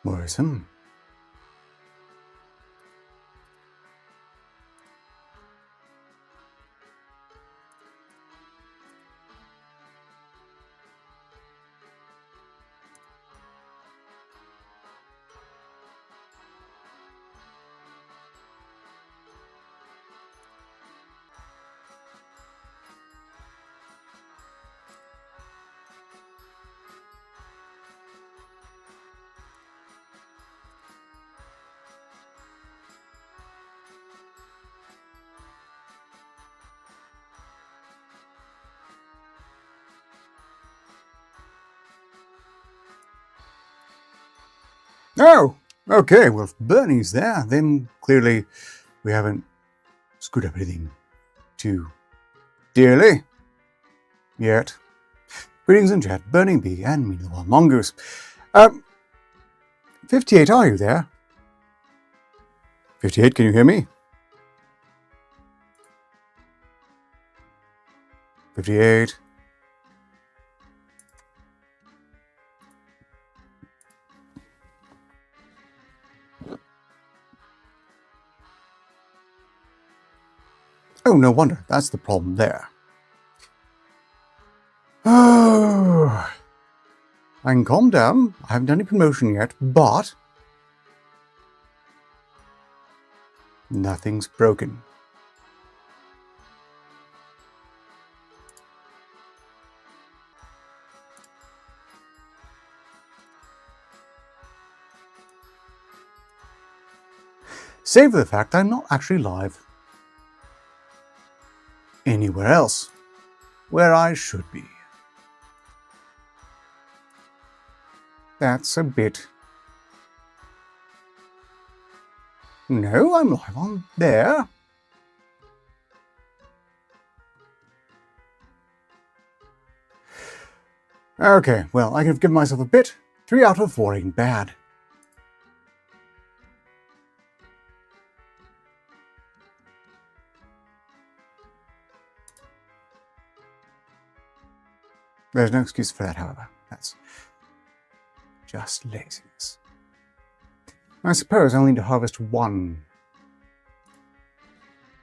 Worrisome. Oh, okay, well, if Bernie's there, then clearly we haven't screwed up anything too dearly yet. Greetings in chat, Bernie B and me, the Wild Mongoose. 58, are you there? 58, can you hear me? 58. Oh, no wonder. That's the problem there. Oh, I can calm down. I haven't done any promotion yet, but nothing's broken. Save for the fact I'm not actually live anywhere else where I should be. That's a bit... No, I'm live on there. Okay, well, I have given myself a bit. 3 out of 4 ain't bad. There's no excuse for that, however. That's just laziness. I suppose I'll need to harvest one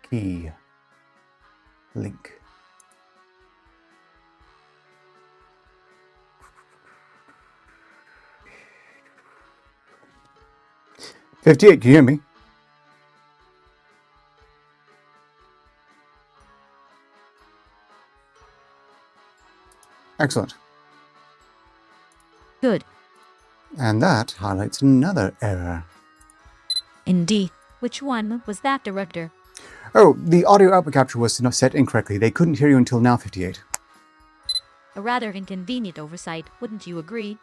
key link. "58, can you hear me?" Excellent. Good. And that highlights another error. Indeed. Which one was that, Director? Oh, the audio output capture was set incorrectly. They couldn't hear you until now, 58. A rather inconvenient oversight, wouldn't you agree?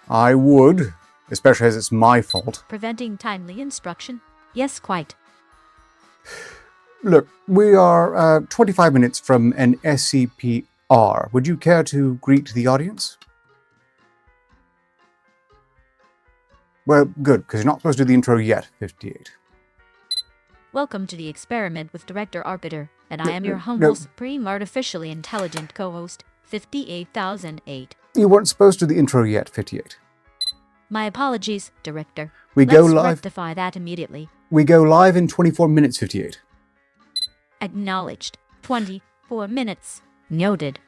I would, especially as it's my fault. Preventing timely instruction? Yes, quite. Look, we are 25 minutes from an SCPR. Would you care to greet the audience? Well, good, because you're not supposed to do the intro yet, 58. Welcome to the experiment with Director Arbiter, and I am your No. humble, supreme, artificially intelligent co-host, 58,008. You weren't supposed to do the intro yet, 58. My apologies, Director. Let's rectify that immediately. We go live in 24 minutes, 58. Acknowledged. 24 minutes. Noted.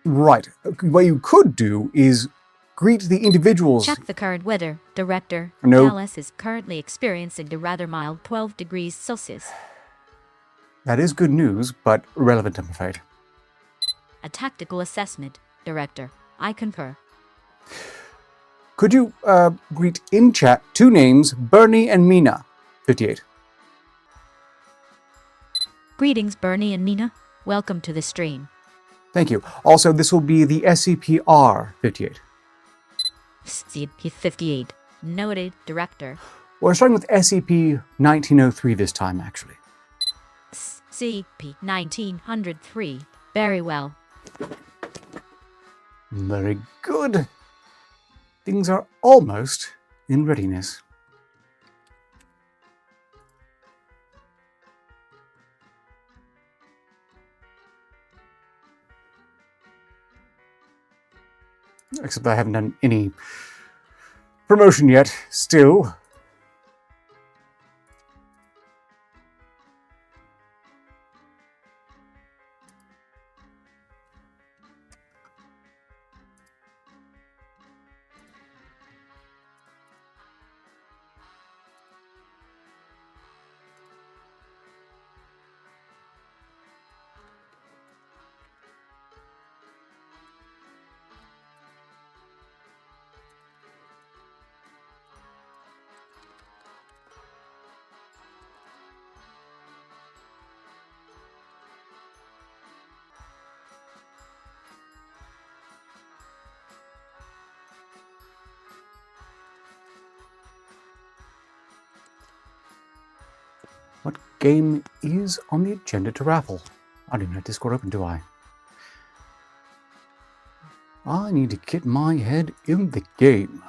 Right. What you could do is greet the individuals. Check the current weather, Director. No. Dallas is currently experiencing the rather mild 12 degrees Celsius. That is good news, but irrelevant, I'm afraid. A tactical assessment, Director. I concur. Could you greet in chat 2 names, Bernie and Mina, 58. Greetings, Bernie and Mina. Welcome to the stream. Thank you. Also, this will be the SCPR, 58. SCP-58. Noted, Director. We're starting with SCP-1903 this time, actually. SCP-1903. Very well. Very good. Things are almost in readiness. Except I haven't done any promotion yet, still. What game is on the agenda to raffle? I don't even have Discord open, do I? I need to get my head in the game.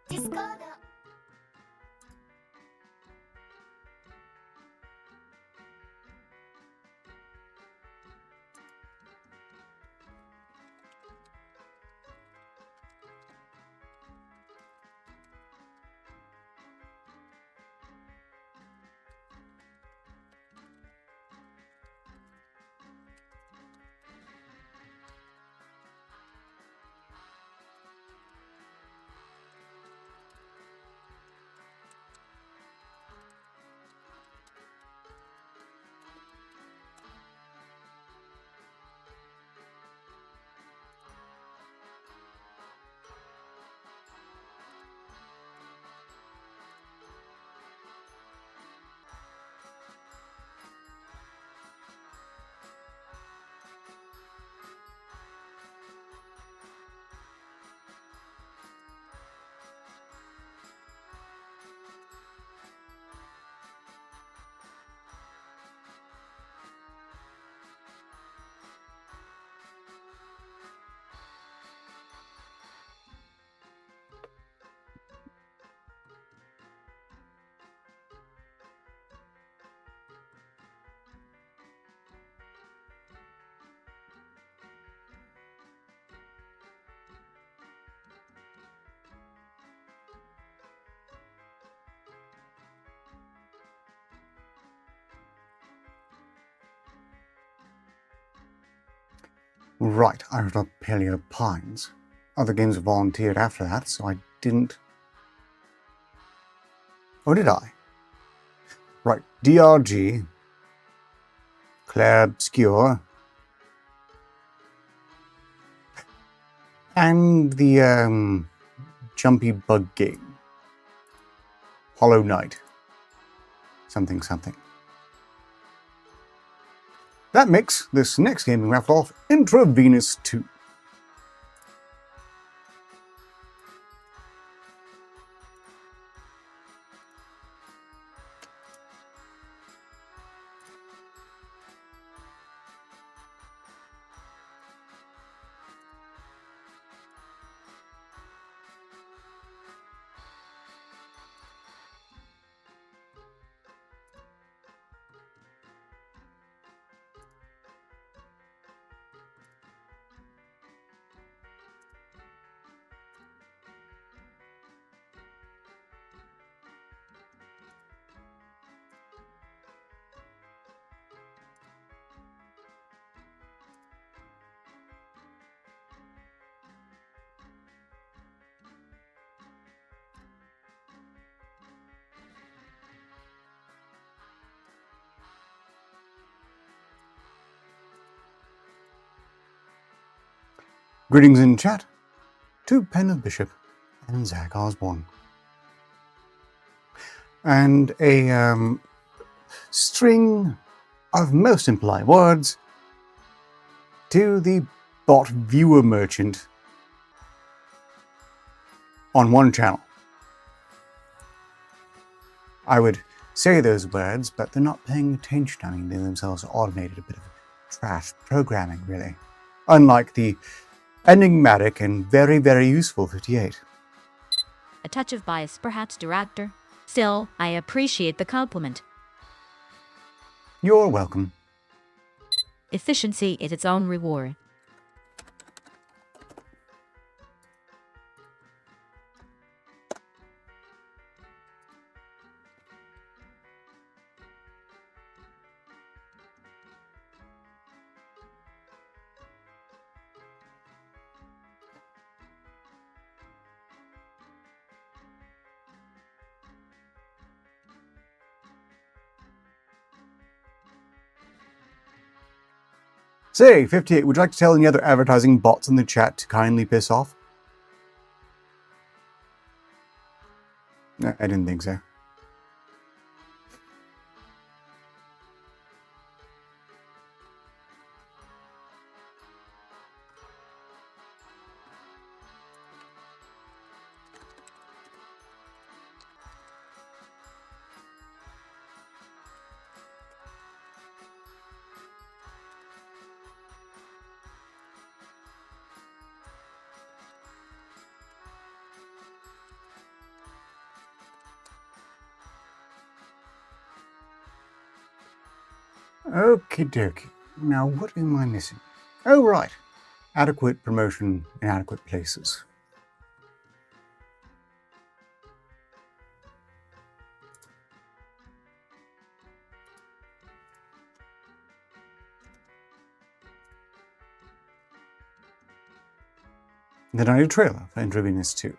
Discord. Right, I was not Paleo Pines. Other games volunteered after that, so I didn't... Or did I? Right, DRG, Claire Obscure, and the Jumpy Bug game. Hollow Knight. Something, something. That makes this next gaming raffle off Intravenous 2. Greetings in chat to Pen of Bishop and Zach Osborne. And a string of most impolite words to the bot viewer merchant on one channel. I would say those words, but they're not paying attention. I mean, they themselves are automated, a bit of trash programming, really. Unlike the enigmatic and very, very useful 58. A touch of bias, perhaps, director. Still, I appreciate the compliment. You're welcome. Efficiency is its own reward. Say, 58, would you like to tell any other advertising bots in the chat to kindly piss off? No, I didn't think so. Okie dokie. Now, what am I missing? Oh, right. Adequate promotion in adequate places. Then I need a trailer for Intravenous 2.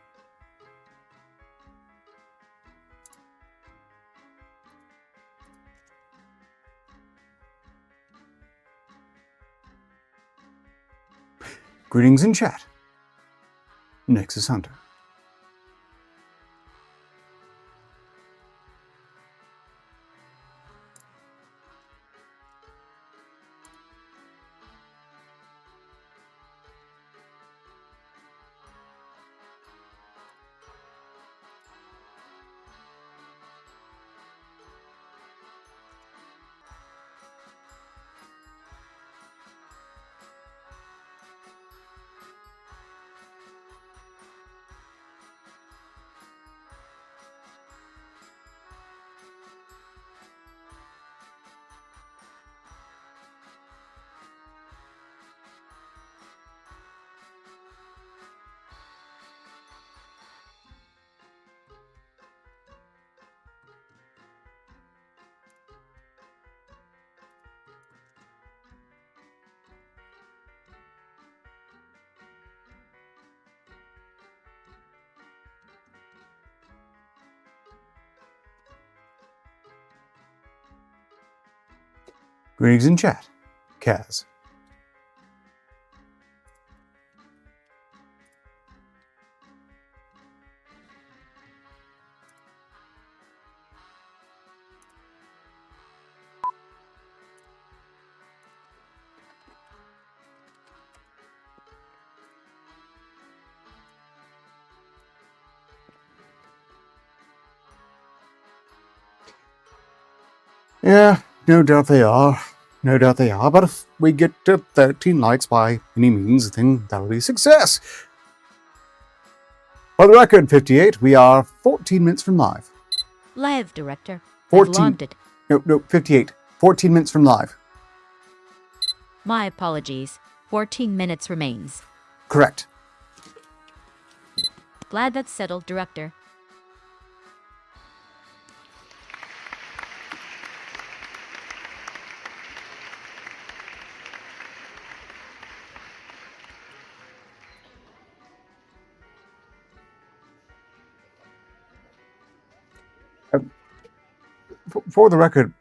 Greetings in chat. Nexus Hunter. Greetings in chat. Kaz. Yeah, no doubt they are. No doubt they are. But if we get to 13 likes by any means, then that'll be a success. For the record, 58, we are 14 minutes from live. Live, Director. 14. I've logged it. No, 58. 14 minutes from live. My apologies. 14 minutes remains. Correct. Glad that's settled, Director. For the record,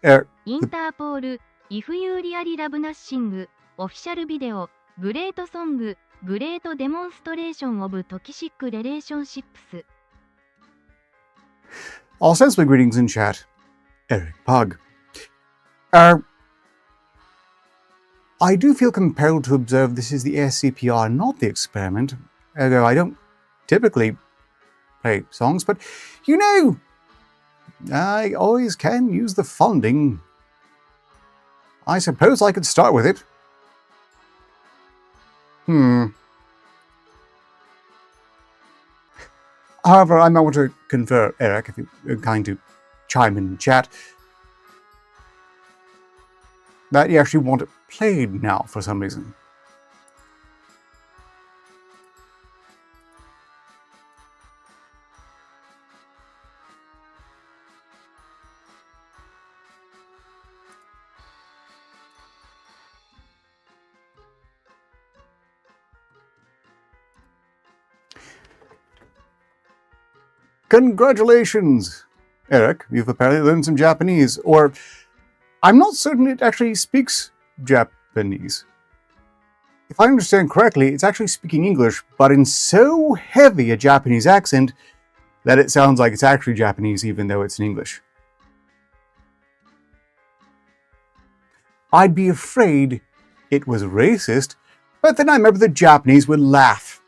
インターポール、If You Really Love Nothing、オフィシャルビデオ、グレートソング、グレートデモンストレーションオブトキシックレレーションシップス。I'll send my greetings in chat. Eric Pug. I do feel compelled to observe this is the SCPR, not the experiment. Although I don't typically play songs, but you know, I always can use the funding. I suppose I could start with it. However, I might want to confer, Eric, if you're kind to chime in chat. that you actually want it played now for some reason. Congratulations, Eric. You've apparently learned some Japanese, or I'm not certain it actually speaks Japanese. If I understand correctly, it's actually speaking English, but in so heavy a Japanese accent that it sounds like it's actually Japanese even though it's in English. I'd be afraid it was racist, but then I remember the Japanese would laugh.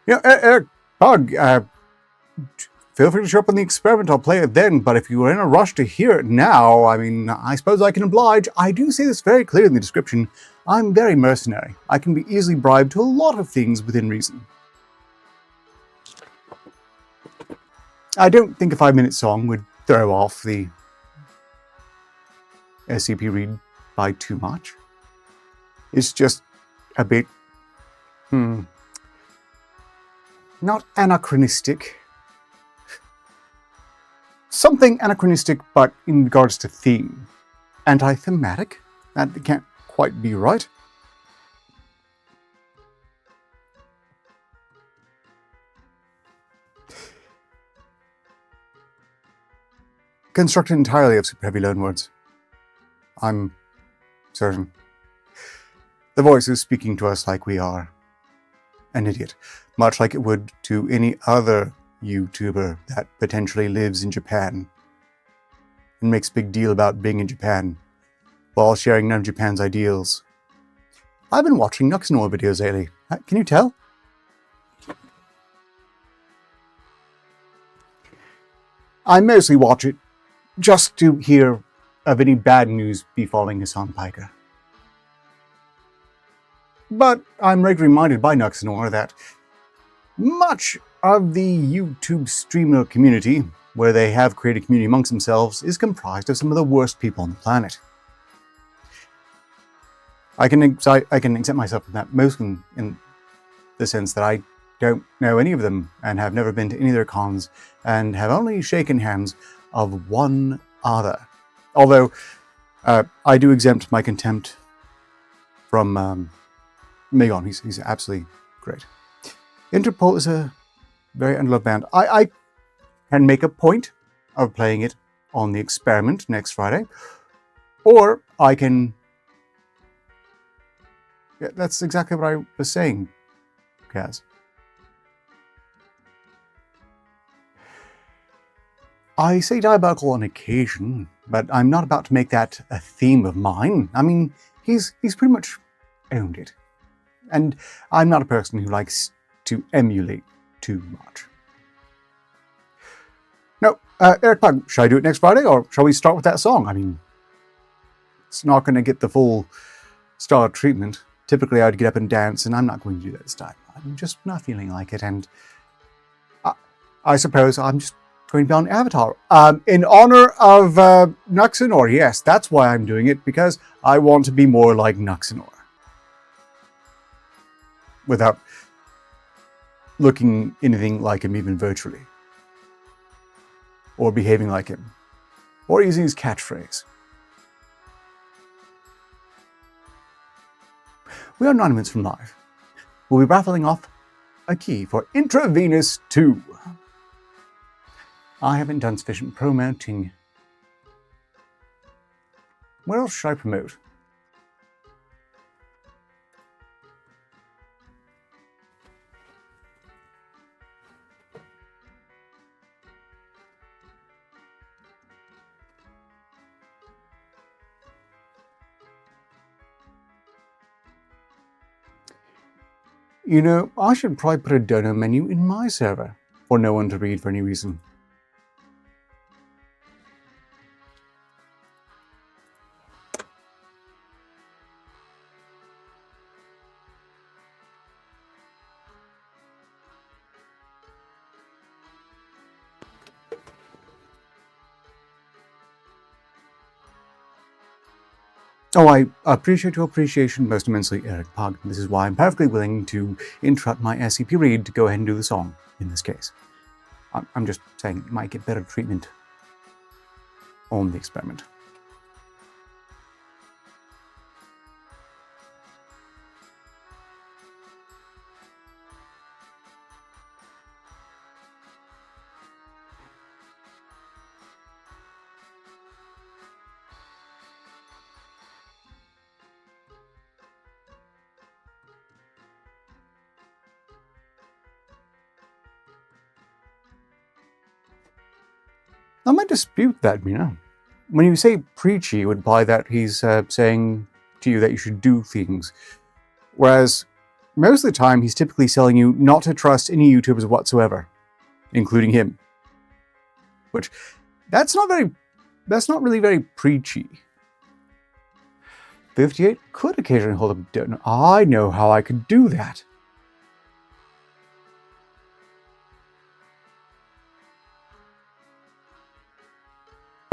You know, Eric, Pug, feel free to show up on the experiment. I'll play it then, but if you are in a rush to hear it now, I mean, I suppose I can oblige. I do say this very clearly in the description. I'm very mercenary. I can be easily bribed to a lot of things within reason. I don't think a 5-minute song would throw off the SCP read by too much. It's just a bit, not anachronistic. Something anachronistic, but in regards to theme. Anti-thematic? That can't quite be right. Constructed entirely of super heavy loanwords. I'm certain. The voice is speaking to us like we are an idiot, much like it would to any other YouTuber that potentially lives in Japan and makes a big deal about being in Japan while sharing none of Japan's ideals. I've been watching Nuxnor videos lately. Can you tell? I mostly watch it just to hear of any bad news befalling Hassan Piker. But I'm regularly reminded by Nuxnor that much of the YouTube streamer community, where they have created a community amongst themselves, is comprised of some of the worst people on the planet. I can accept myself from that, mostly in the sense that I don't know any of them and have never been to any of their cons and have only shaken hands of one other. Although I do exempt my contempt from Megon. He's absolutely great. Interpol is a very unloved band. I can make a point of playing it on the experiment next Friday, or I can... Yeah, that's exactly what I was saying, Kaz. I say diabolical on occasion, but I'm not about to make that a theme of mine. I mean, he's pretty much owned it. And I'm not a person who likes to emulate too much. No, Eric Pug, should I do it next Friday, or shall we start with that song? I mean, it's not going to get the full star treatment. Typically, I'd get up and dance, and I'm not going to do that this time. I'm just not feeling like it, and I suppose I'm just going to be on Avatar. In honor of Nuxnor, yes, that's why I'm doing it, because I want to be more like Nuxnor. Without looking anything like him even virtually. Or behaving like him. Or using his catchphrase. We are 9 minutes from live. We'll be raffling off a key for Intravenous 2. I haven't done sufficient pro-mounting. What else should I promote? You know, I should probably put a dono menu in my server for no one to read for any reason. Oh, I appreciate your appreciation most immensely, Eric Pug. This is why I'm perfectly willing to interrupt my SCP read to go ahead and do the song, in this case. I'm just saying you might get better treatment on the experiment. I might dispute that, Mina. When you say preachy, it would imply that he's saying to you that you should do things. Whereas, most of the time, he's typically telling you not to trust any YouTubers whatsoever, including him. Which, that's not really very preachy. 58 could occasionally hold up a donut. I know how I could do that.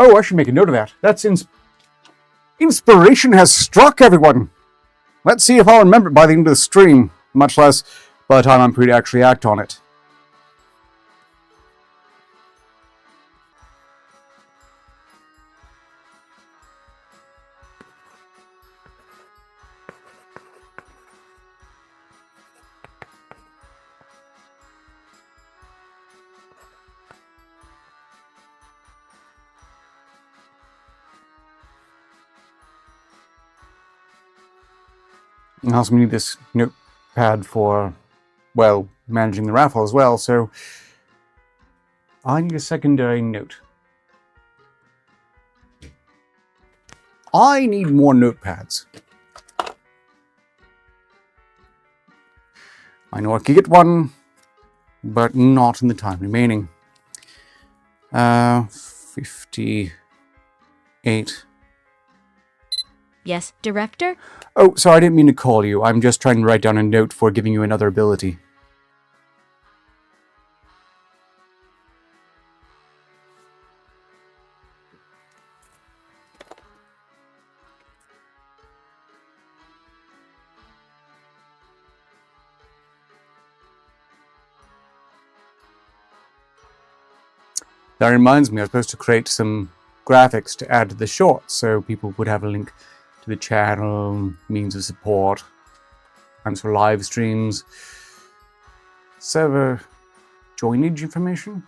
Oh, I should make a note of that. That's inspiration has struck everyone. Let's see if I'll remember it by the end of the stream, much less by the time I'm free to actually act on it. I also need this notepad for, well, managing the raffle as well, so I need a secondary note. I need more notepads. I know I could get one, but not in the time remaining. 58. Yes, Director? Oh, sorry, I didn't mean to call you. I'm just trying to write down a note for giving you another ability. That reminds me, I was supposed to create some graphics to add to the shorts, so people would have a link to the channel, means of support, times for live streams, server joinage information.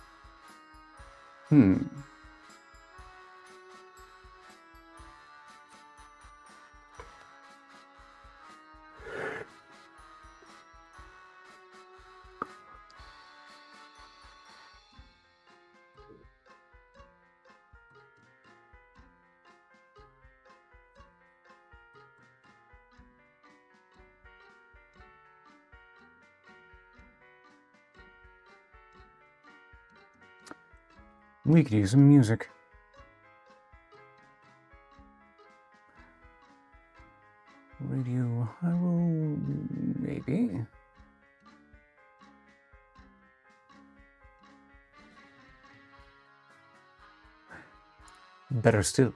We could use some music. Radio, I will, maybe. Better still.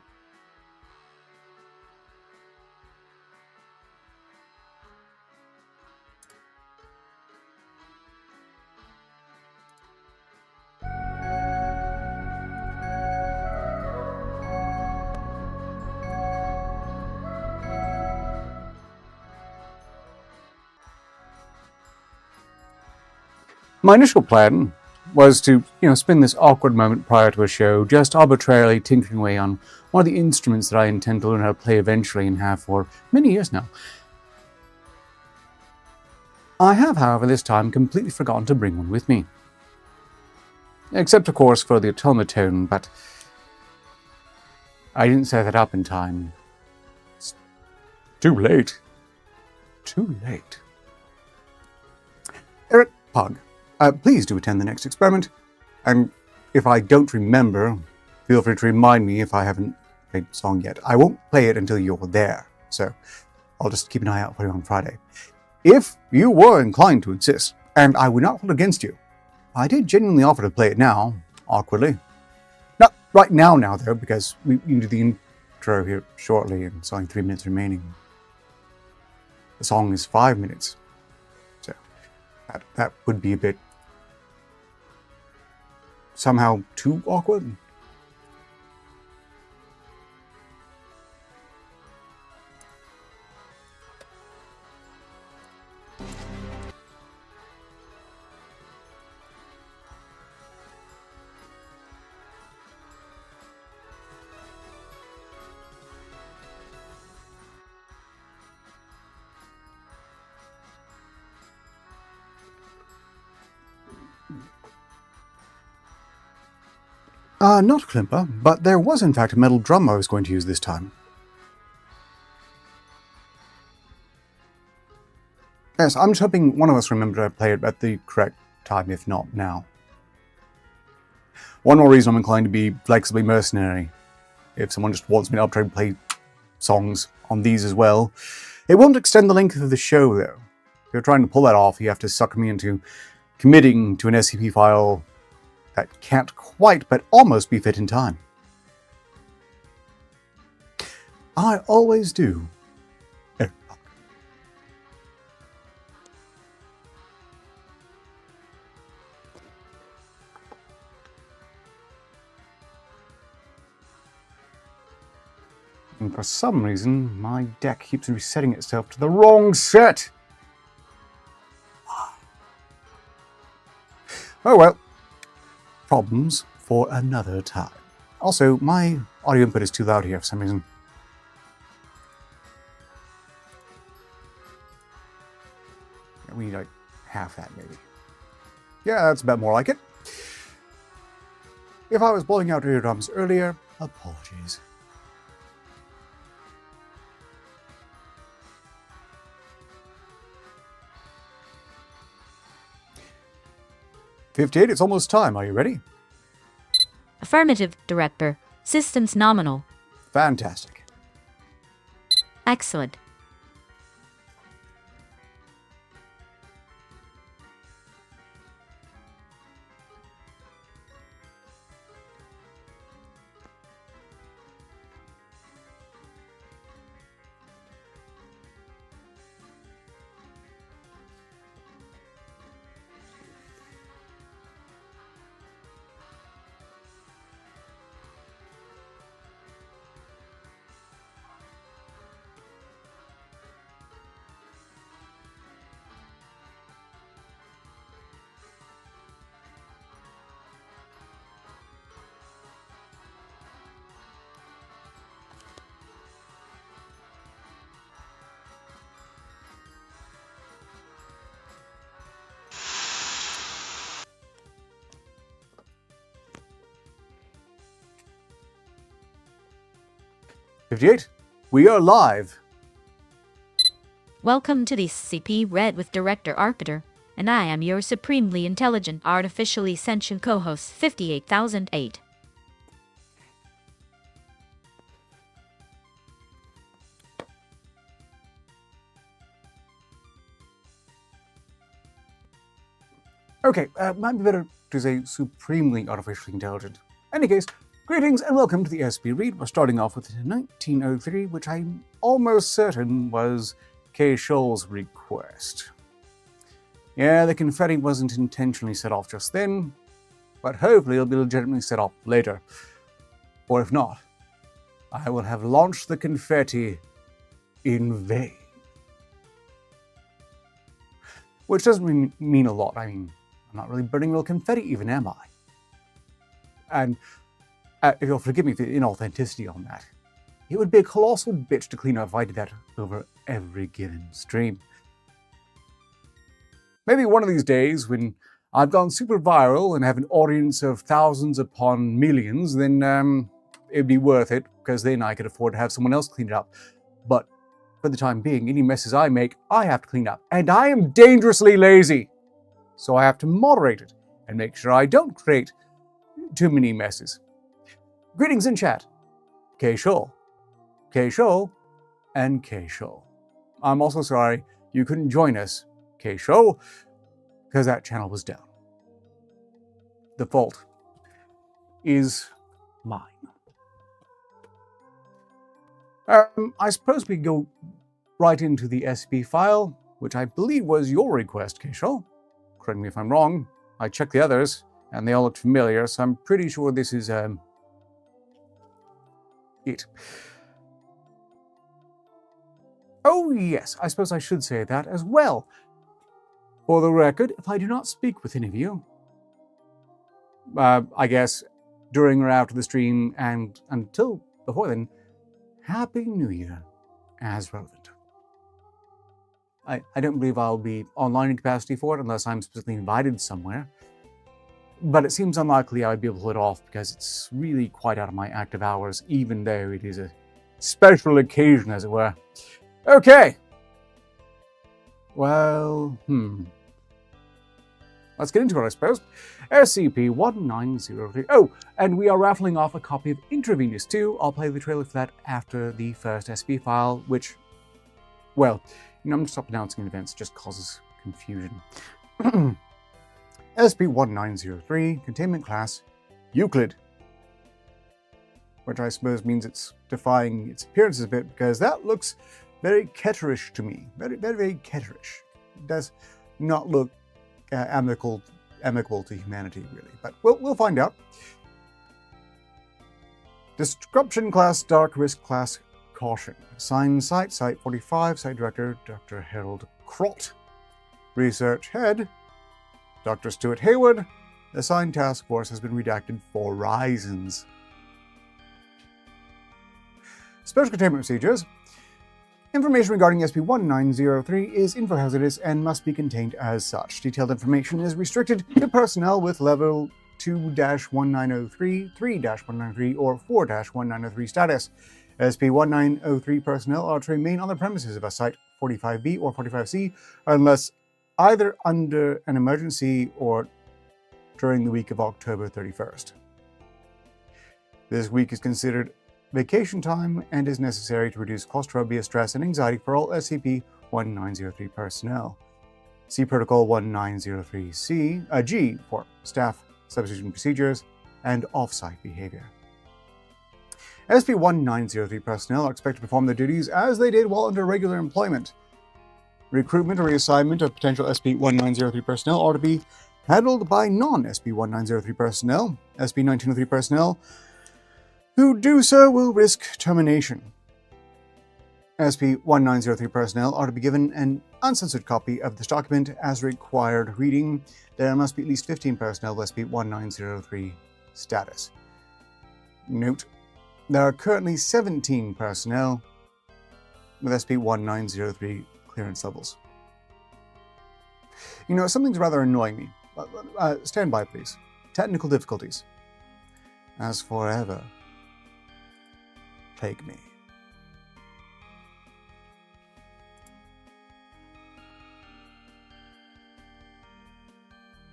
My initial plan was to, spend this awkward moment prior to a show just arbitrarily tinkering away on one of the instruments that I intend to learn how to play eventually and have for many years now. I have, however, this time completely forgotten to bring one with me. Except, of course, for the automaton, but I didn't set that up in time. It's too late. Too late. Eric Pug. Please do attend the next experiment, and if I don't remember, feel free to remind me if I haven't played the song yet. I won't play it until you're there, so I'll just keep an eye out for you on Friday. If you were inclined to insist, and I would not hold against you, I did genuinely offer to play it now, awkwardly. Not right now, though, because we do the outro here shortly, and it's only 3 minutes remaining. The song is 5 minutes. So that would be a bit somehow too awkward. Not Klimper, but there was in fact a metal drum I was going to use this time. Yes, I'm just hoping one of us remembered to play it at the correct time, if not now. One more reason I'm inclined to be flexibly mercenary. If someone just wants me to uptrade and play songs on these as well. It won't extend the length of the show, though. If you're trying to pull that off, you have to sucker me into committing to an SCP file that can't quite, but almost be fit in time. I always do. And for some reason, my deck keeps resetting itself to the wrong set. Oh well. Problems for another time. Also, my audio input is too loud here for some reason. We need like half that maybe. Yeah, that's about more like it. If I was blowing out eardrums earlier, apologies. "58, it's almost time. Are you ready?" Affirmative, Director. Systems nominal. Fantastic. Excellent. "58, we are live." Welcome to the SCP Read with Director Arbiter, and I am your supremely intelligent, artificially sentient co-host 58008. Okay, might be better to say supremely artificially intelligent. In any case, greetings and welcome to the SCP Read. We're starting off with 1903, which I'm almost certain was K. Scholl's request. Yeah, the confetti wasn't intentionally set off just then, but hopefully it'll be legitimately set off later. Or if not, I will have launched the confetti in vain. Which doesn't mean a lot. I mean, I'm not really burning real confetti even, am I? And if you'll forgive me for the inauthenticity on that, it would be a colossal bitch to clean up if I did that over every given stream. Maybe one of these days, when I've gone super viral and have an audience of thousands upon millions, then it'd be worth it, because then I could afford to have someone else clean it up. But for the time being, any messes I make, I have to clean up. And I am dangerously lazy. So I have to moderate it and make sure I don't create too many messes. Greetings in chat. K. Scholl, and K. Scholl. I'm also sorry you couldn't join us, K. Scholl, because that channel was down. The fault is mine. I suppose we go right into the SCP file, which I believe was your request, Keishal. Correct me if I'm wrong. I checked the others, and they all looked familiar, so I'm pretty sure this is, it. Oh yes, I suppose I should say that as well. For the record, if I do not speak with any of you, I guess during or after the stream and until before then, Happy New Year, as relevant. I don't believe I'll be online in capacity for it unless I'm specifically invited somewhere. But it seems unlikely I would be able to pull it off because it's really quite out of my active hours, even though it is a special occasion, as it were. Okay. Well, let's get into it, I suppose. SCP-1903. Oh, and we are raffling off a copy of Intravenous 2. I'll play the trailer for that after the first SCP file, which, well, I'm going to stop announcing events, it just causes confusion. SCP-1903, Containment Class, Euclid. Which I suppose means it's defying its appearances a bit, because that looks very Ketterish to me. Very, very, very Ketterish. It does not look amicable to humanity, really. But we'll find out. Disruption Class, Dark Risk Class, Caution. Assigned Site, Site 45, Site Director, Dr. Harold Crott. Research Head, Dr. Stuart Hayward. Assigned Task Force has been redacted for reasons. Special Containment Procedures. Information regarding SCP-1903 is infohazardous and must be contained as such. Detailed information is restricted to personnel with Level 2-1903, 3-1903, or 4-1903 status. SCP-1903 personnel are to remain on the premises of a Site 45B or 45C unless either under an emergency or during the week of October 31st. This week is considered vacation time and is necessary to reduce claustrophobia, stress, and anxiety for all SCP-1903 personnel. See Protocol 1903-G for staff substitution procedures and off-site behavior. SCP-1903 personnel are expected to perform their duties as they did while under regular employment. Recruitment or reassignment of potential SCP-1903 personnel are to be handled by non-SCP-1903 personnel. SCP-1903 personnel who do so will risk termination. SCP-1903 personnel are to be given an uncensored copy of this document as required reading. There must be at least 15 personnel with SCP-1903 status. Note: there are currently 17 personnel with SCP-1903 clearance levels. You know, something's rather annoying me. Stand by, please. Technical difficulties. As forever, take me.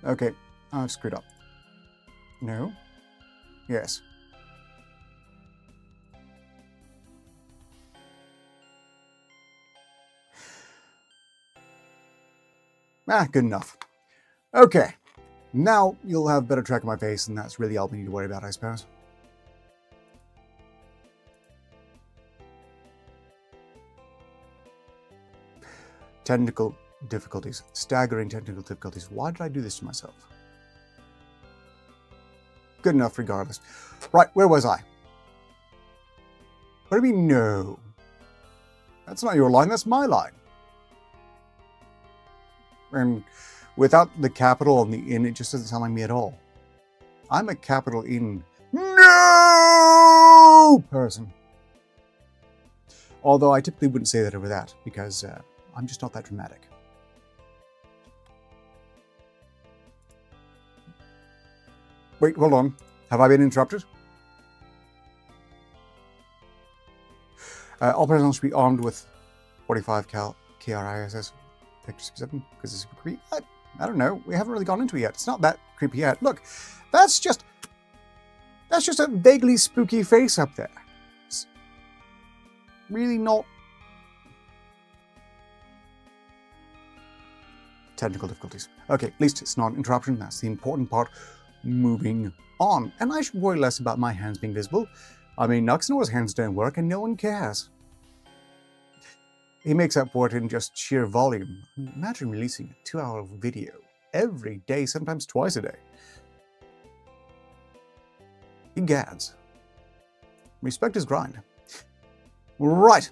Okay, I've screwed up. No? Yes. Good enough. Okay, now you'll have better track of my face, and that's really all we need to worry about, I suppose. Technical difficulties. Staggering technical difficulties. Why did I do this to myself? Good enough regardless. Right, where was I? What do you mean, no? That's not your line, that's my line. And without the capital on the in, it just doesn't sound like me at all. I'm a capital in no person. Although I typically wouldn't say that over that, because I'm just not that dramatic. Wait, hold on. Have I been interrupted? All personnel should be armed with 45 cal KRISS Vector 7 because it's super creepy. I don't know. We haven't really gone into it yet. It's not that creepy yet. Look, that's just a vaguely spooky face up there. It's really not technical difficulties. Okay, at least it's not an interruption. That's the important part. Moving on. And I should worry less about my hands being visible. I mean, Nuxnor's hands don't work and no one cares. he makes up for it in just sheer volume. Imagine releasing a 2-hour video every day, sometimes twice a day. He gads. Respect his grind. Right.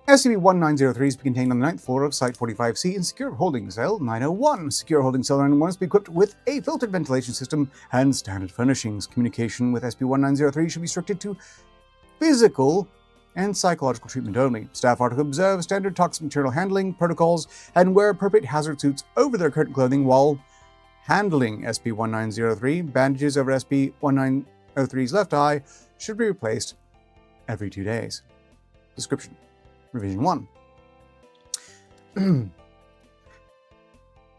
SCP-1903 is to be contained on the 9th floor of Site 45C in Secure Holding Cell 901. Secure Holding Cell 901 is to be equipped with a filtered ventilation system and standard furnishings. Communication with SCP-1903 should be restricted to physical and psychological treatment only. Staff are to observe standard toxic material handling protocols and wear appropriate hazard suits over their current clothing while handling SCP-1903. Bandages over SCP-1903's left eye should be replaced every 2 days. Description. Revision 1.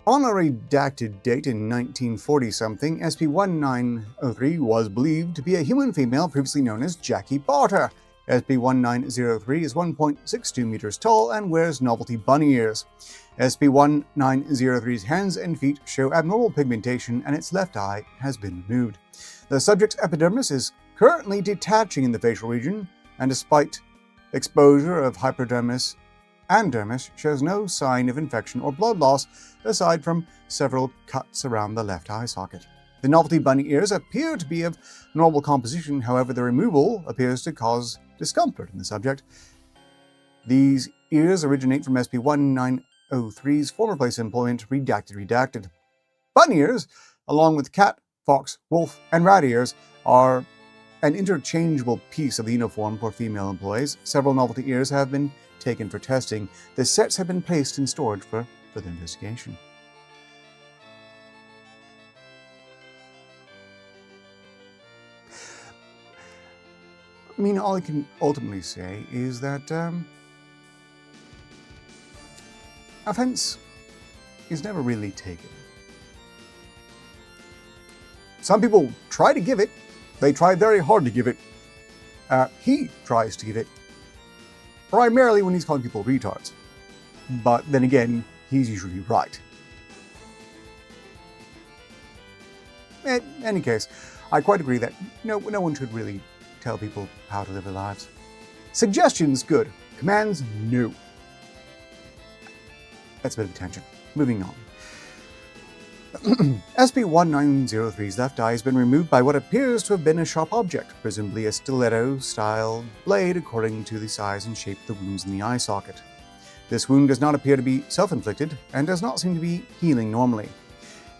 On a redacted date in 1940-something, SCP-1903 was believed to be a human female previously known as Jackie Barter. SCP-1903 is 1.62 meters tall and wears novelty bunny ears. SCP-1903's hands and feet show abnormal pigmentation and its left eye has been removed. The subject's epidermis is currently detaching in the facial region, and despite exposure of hypodermis and dermis, shows no sign of infection or blood loss aside from several cuts around the left eye socket. The novelty bunny ears appear to be of normal composition, however the removal appears to cause discomfort in the subject. These ears originate from SCP-1903's former place of employment, redacted. Bunny ears, along with cat, fox, wolf, and rat ears, are an interchangeable piece of the uniform for female employees. Several novelty ears have been taken for testing. The sets have been placed in storage for further investigation. I mean, all I can ultimately say is that offense is never really taken. Some people try to give it. They try very hard to give it. He tries to give it primarily when he's calling people retards. But then again, he's usually right. In any case, I quite agree that no one should really tell people how to live their lives. Suggestions, good. Commands, no. That's a bit of a tangent. Moving on. SCP-1903's left eye has been removed by what appears to have been a sharp object, presumably a stiletto-style blade according to the size and shape of the wounds in the eye socket. This wound does not appear to be self-inflicted and does not seem to be healing normally.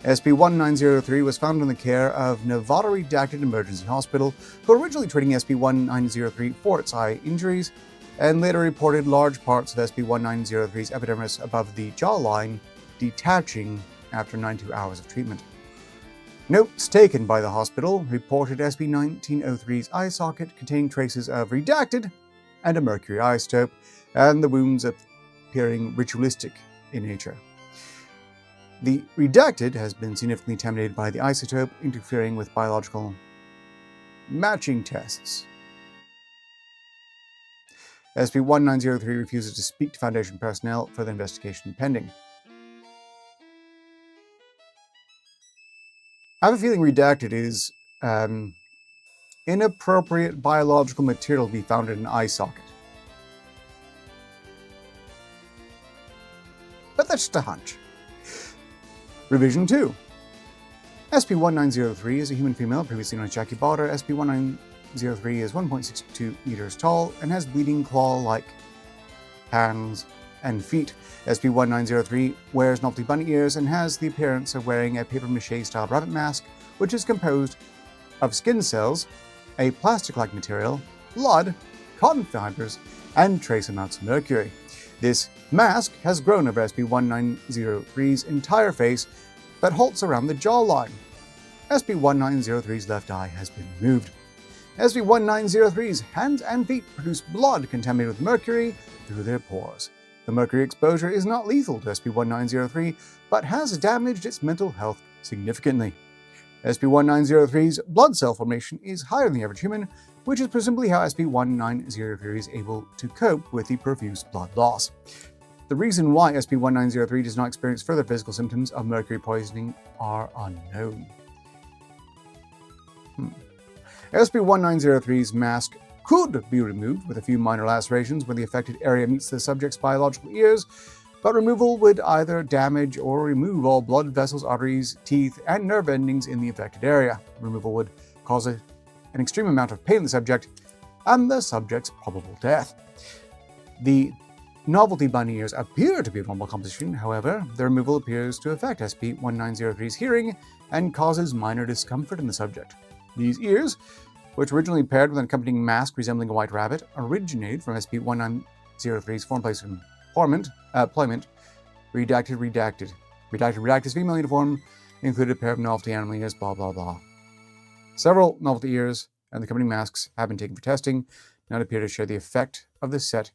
SCP-1903 was found in the care of Nevada Redacted Emergency Hospital, who were originally treating SCP-1903 for its eye injuries, and later reported large parts of SCP-1903's epidermis above the jawline detaching after 92 hours of treatment. Notes taken by the hospital reported SCP-1903's eye socket contained traces of redacted and a mercury isotope, and the wounds appearing ritualistic in nature. The redacted has been significantly contaminated by the isotope, interfering with biological matching tests. SCP-1903 refuses to speak to Foundation personnel for the investigation pending. I have a feeling redacted is inappropriate biological material to be found in an eye socket. But that's just a hunch. Revision 2. SCP-1903 is a human female, previously known as Jackie Barter. SCP-1903 is 1.62 meters tall and has bleeding claw-like hands and feet. SCP-1903 wears novelty bunny ears and has the appearance of wearing a papier-mâché-style rabbit mask, which is composed of skin cells, a plastic-like material, blood, cotton fibers, and trace amounts of mercury. This mask has grown over SCP-1903's entire face, but halts around the jawline. SCP-1903's left eye has been removed. SCP-1903's hands and feet produce blood contaminated with mercury through their pores. The mercury exposure is not lethal to SCP-1903, but has damaged its mental health significantly. SCP-1903's blood cell formation is higher than the average human, which is presumably how SCP-1903 is able to cope with the profuse blood loss. The reason why SCP-1903 does not experience further physical symptoms of mercury poisoning are unknown. SCP-1903's mask could be removed with a few minor lacerations when the affected area meets the subject's biological ears, but removal would either damage or remove all blood vessels, arteries, teeth, and nerve endings in the affected area. Removal would cause an extreme amount of pain in the subject and the subject's probable death. The novelty bunny ears appear to be of normal composition, however, the removal appears to affect SCP-1903's hearing and causes minor discomfort in the subject. These ears, which originally paired with an accompanying mask resembling a white rabbit, originated from SCP-1903's former place of employment, redacted female uniform, included a pair of novelty animal ears, blah blah blah. Several novelty ears and the accompanying masks have been taken for testing, and appear to share the effect of the set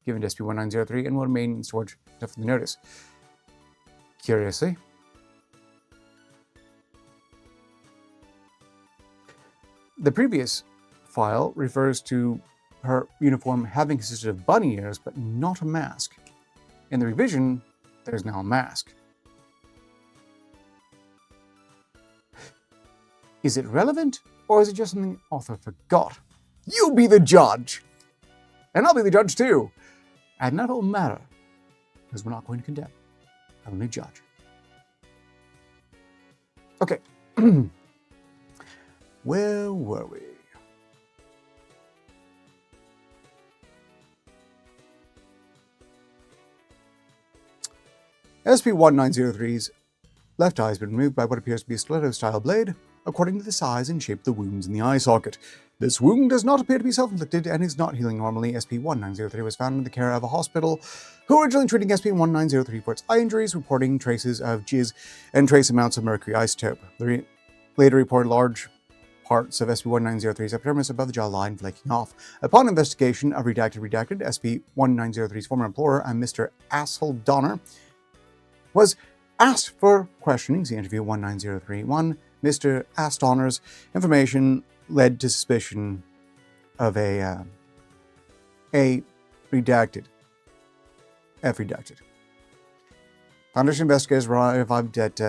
given to SCP-1903 and will remain in storage until further notice. Curiously, the previous file refers to her uniform having consisted of bunny ears but not a mask. In the revision, there's now a mask. Is it relevant, or is it just something the author forgot? You be the judge! And I'll be the judge too! And none of it will matter, because we're not going to condemn, only judge. Okay. Where were we? SCP-1903's left eye has been removed by what appears to be a stiletto-style blade, according to the size and shape of the wounds in the eye socket. This wound does not appear to be self-inflicted and is not healing normally. SCP-1903 was found in the care of a hospital who originally treating SCP-1903 for its eye injuries, reporting traces of jizz and trace amounts of mercury isotope. They later reported large parts of SCP-1903's epidermis above the jawline flaking off. Upon investigation of redacted, SCP-1903's former employer and Mr. Asshole Donner was asked for questioning. See interview 19031. Mr. Astonner's information led to suspicion of a redacted. Foundation investigators arrived at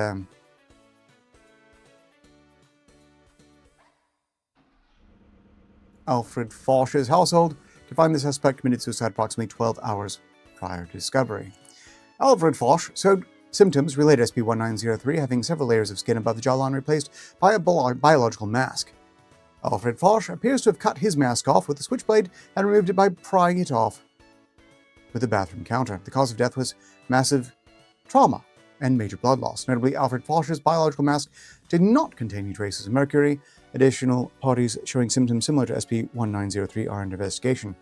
Alfred Foch's household to find the suspect committed suicide approximately 12 hours prior to discovery. Alfred Foch showed symptoms related to SCP-1903, having several layers of skin above the jawline replaced by a biological mask. Alfred Foch appears to have cut his mask off with a switchblade and removed it by prying it off with a bathroom counter. The cause of death was massive trauma and major blood loss. Notably, Alfred Foch's biological mask did not contain any traces of mercury. Additional parties showing symptoms similar to SCP-1903 are under investigation.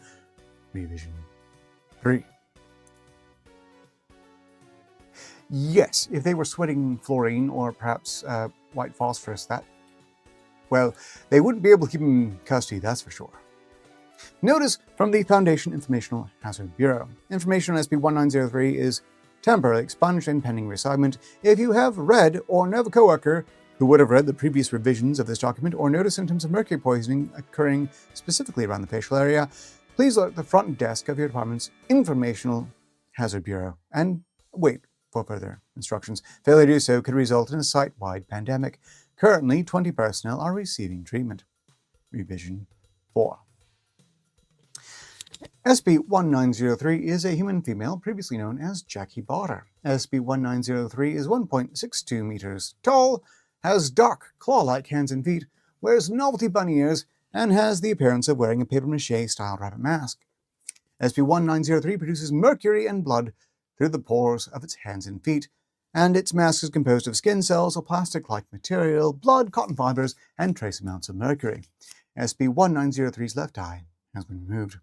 Revision 3. Yes, if they were sweating fluorine or perhaps white phosphorus, they wouldn't be able to keep him in custody, that's for sure. Notice from the Foundation Informational Hazard Bureau. Information on SCP-1903 is temporarily expunged and pending reassignment. If you have read or know of a coworker who would have read the previous revisions of this document or noticed symptoms of mercury poisoning occurring specifically around the facial area, please alert the front desk of your department's Informational Hazard Bureau and wait for further instructions. Failure to do so could result in a site-wide pandemic. Currently, 20 personnel are receiving treatment. Revision 4. SCP-1903 is a human female previously known as Jackie Barter. SCP-1903 is 1.62 meters tall, has dark claw-like hands and feet, wears novelty bunny ears, and has the appearance of wearing a papier-mâché-style rabbit mask. SCP-1903 produces mercury and blood through the pores of its hands and feet, and its mask is composed of skin cells or plastic-like material, blood, cotton fibers, and trace amounts of mercury. SCP-1903's left eye has been removed.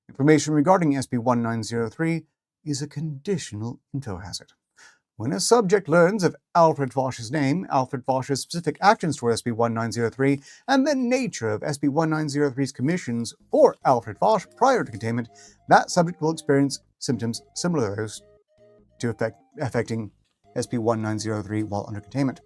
Information regarding SCP-1903 is a conditional info hazard. When a subject learns of Alfred Foch's name, Alfred Foch's specific actions toward SCP-1903, and the nature of SCP-1903's commissions for Alfred Foch prior to containment, that subject will experience symptoms similar to those affecting SCP-1903 while under containment.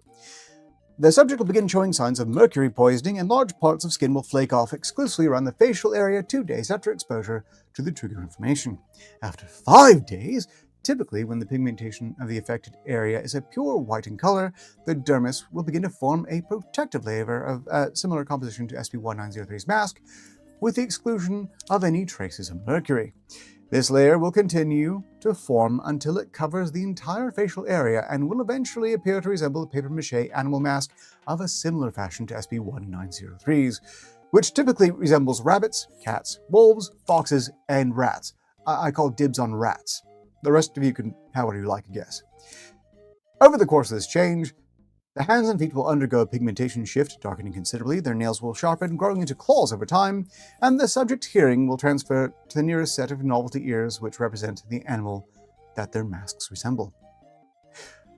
The subject will begin showing signs of mercury poisoning, and large parts of skin will flake off exclusively around the facial area 2 days after exposure to the trigger information. After 5 days, typically when the pigmentation of the affected area is a pure white in color, the dermis will begin to form a protective layer of similar composition to SCP-1903's mask, with the exclusion of any traces of mercury. This layer will continue to form until it covers the entire facial area and will eventually appear to resemble a papier-mâché animal mask of a similar fashion to SCP-1903's, which typically resembles rabbits, cats, wolves, foxes, and rats. I call dibs on rats. The rest of you can have what you like, I guess. Over the course of this change, the hands and feet will undergo a pigmentation shift, darkening considerably, their nails will sharpen, growing into claws over time, and the subject's hearing will transfer to the nearest set of novelty ears, which represent the animal that their masks resemble.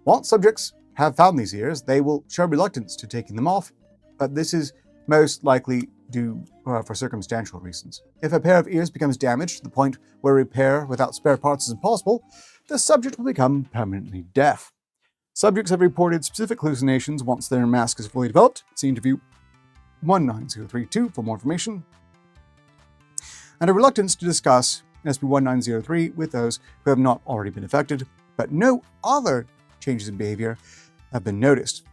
Once subjects have found these ears, they will show reluctance to taking them off, but this is most likely due for circumstantial reasons. If a pair of ears becomes damaged to the point where repair without spare parts is impossible, the subject will become permanently deaf. Subjects have reported specific hallucinations once their mask is fully developed. See interview 19032 for more information. And a reluctance to discuss SCP-1903 with those who have not already been affected, but no other changes in behavior have been noticed.